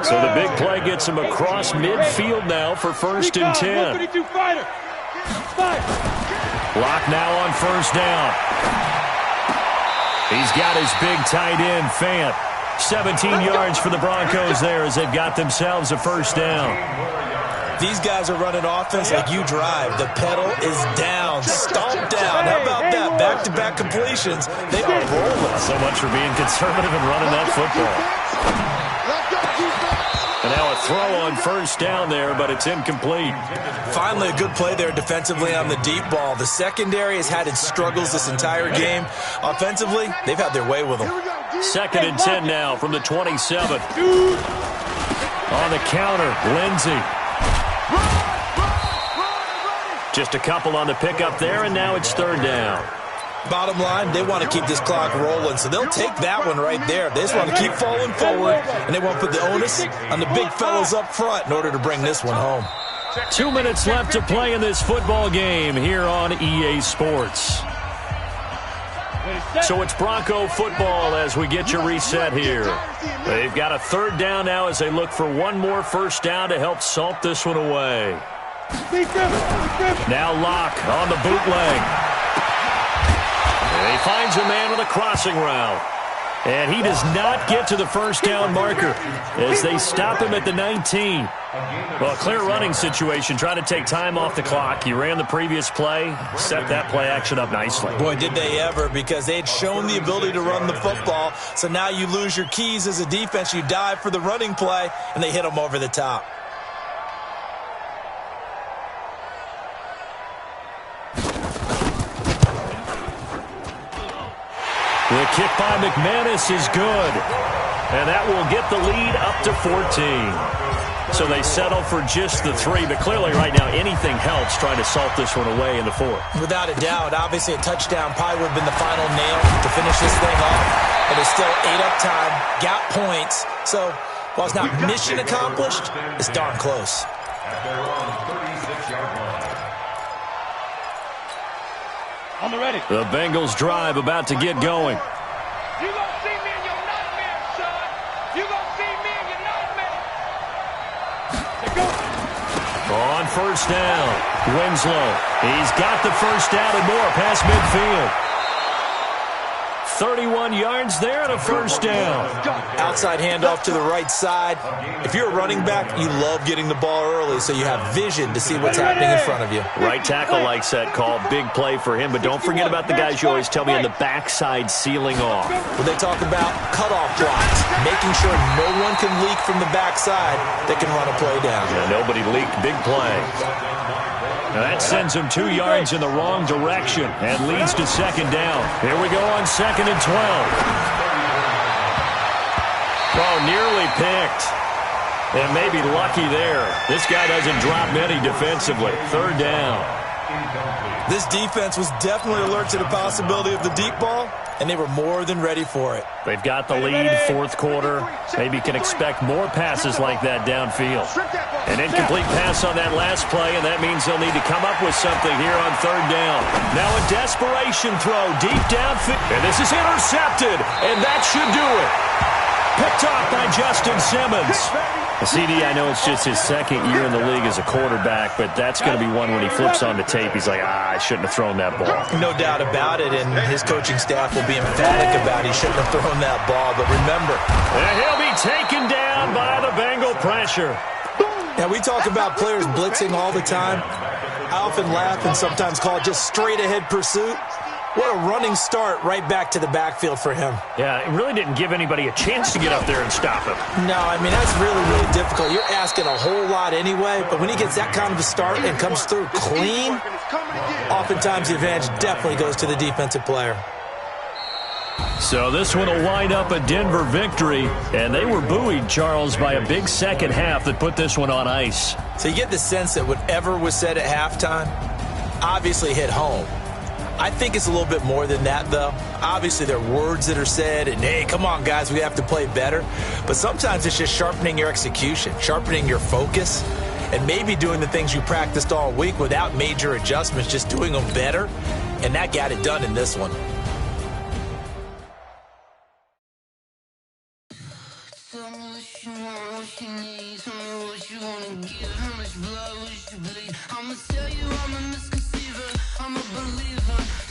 So the big play gets them across midfield now for 1st and 10. Lock now on 1st down. He's got his big tight end, Fant. 17 yards for the Broncos there as they've got themselves a 1st down. These guys are running offense like you drive. The pedal is down, stomped down. How about that? Back-to-back completions. They are rolling. So much for being conservative and running that football. And now a throw on 1st down there, but it's incomplete. Finally, a good play there defensively on the deep ball. The secondary has had its struggles this entire game. Offensively, they've had their way with them. 2nd and 10 now from the 27. On the counter, Lindsey. Just a couple on the pickup there, and now it's 3rd down. Bottom line, they want to keep this clock rolling, so they'll take that one right there. They just want to keep falling forward, and they want to put the onus on the big fellas up front in order to bring this one home. 2 minutes left to play in this football game here on EA Sports. So it's Bronco football as we get you reset here. They've got a 3rd down now as they look for one more 1st down to help salt this one away. Now Locke on the bootleg. And he finds a man with a crossing route. And he does not get to the 1st down marker as they stop him at the 19. Well, a clear running situation, trying to take time off the clock. He ran the previous play, set that play action up nicely. Boy, did they ever, because they had shown the ability to run the football. So now you lose your keys as a defense. You dive for the running play, and they hit them over the top. The kick by McManus is good. And that will get the lead up to 14. So they settle for just the 3. But clearly right now anything helps trying to salt this one away in the 4th. Without a doubt. Obviously a touchdown probably would have been the final nail to finish this thing off. But it's still 8 up time. Got points. So while it's not mission accomplished, it's darn close. On the ready. The Bengals drive about to get going. You gonna see me in your nightmare, son. You gonna see me in your nightmare. Go. On first down, Winslow. He's got the first down and more past midfield. 31 yards there and a first down. Outside handoff to the right side. If you're a running back, you love getting the ball early so you have vision to see what's happening in front of you. Right tackle likes that call. Big play for him, but don't forget about the guys you always tell me on the backside sealing off. When they talk about cutoff blocks, making sure no one can leak from the backside that can run a play down. Yeah, nobody leaked. Big play. Now that sends him 2 yards in the wrong direction and leads to second down. Here we go on 2nd and 12. Oh, nearly picked. And maybe lucky there. This guy doesn't drop many defensively. 3rd down. This defense was definitely alert to the possibility of the deep ball, and they were more than ready for it. They've got the lead, 4th quarter. Maybe can expect more passes like that downfield. An incomplete pass on that last play, and that means they'll need to come up with something here on 3rd down. Now a desperation throw deep downfield. And this is intercepted, and that should do it. Picked off by Justin Simmons. CD, I know it's just his 2nd year in the league as a quarterback, but that's going to be one when he flips on the tape. He's like, I shouldn't have thrown that ball. No doubt about it, and his coaching staff will be emphatic about he shouldn't have thrown that ball. But remember, he'll be taken down by the Bengal pressure. Now, we talk about players blitzing all the time. I often laugh and sometimes call it just straight-ahead pursuit. What a running start right back to the backfield for him. Yeah, it really didn't give anybody a chance to get up there and stop him. No, I mean, that's really, really difficult. You're asking a whole lot anyway, but when he gets that kind of a start and comes through clean, oftentimes the advantage definitely goes to the defensive player. So this one will wind up a Denver victory, and they were buoyed, Charles, by a big second half that put this one on ice. So you get the sense that whatever was said at halftime obviously hit home. I think it's a little bit more than that, though. Obviously, there are words that are said, and, hey, come on, guys, we have to play better. But sometimes it's just sharpening your execution, sharpening your focus, and maybe doing the things you practiced all week without major adjustments, just doing them better, and that got it done in this one. I'ma tell you I'm a misconceiver, I'm a believer.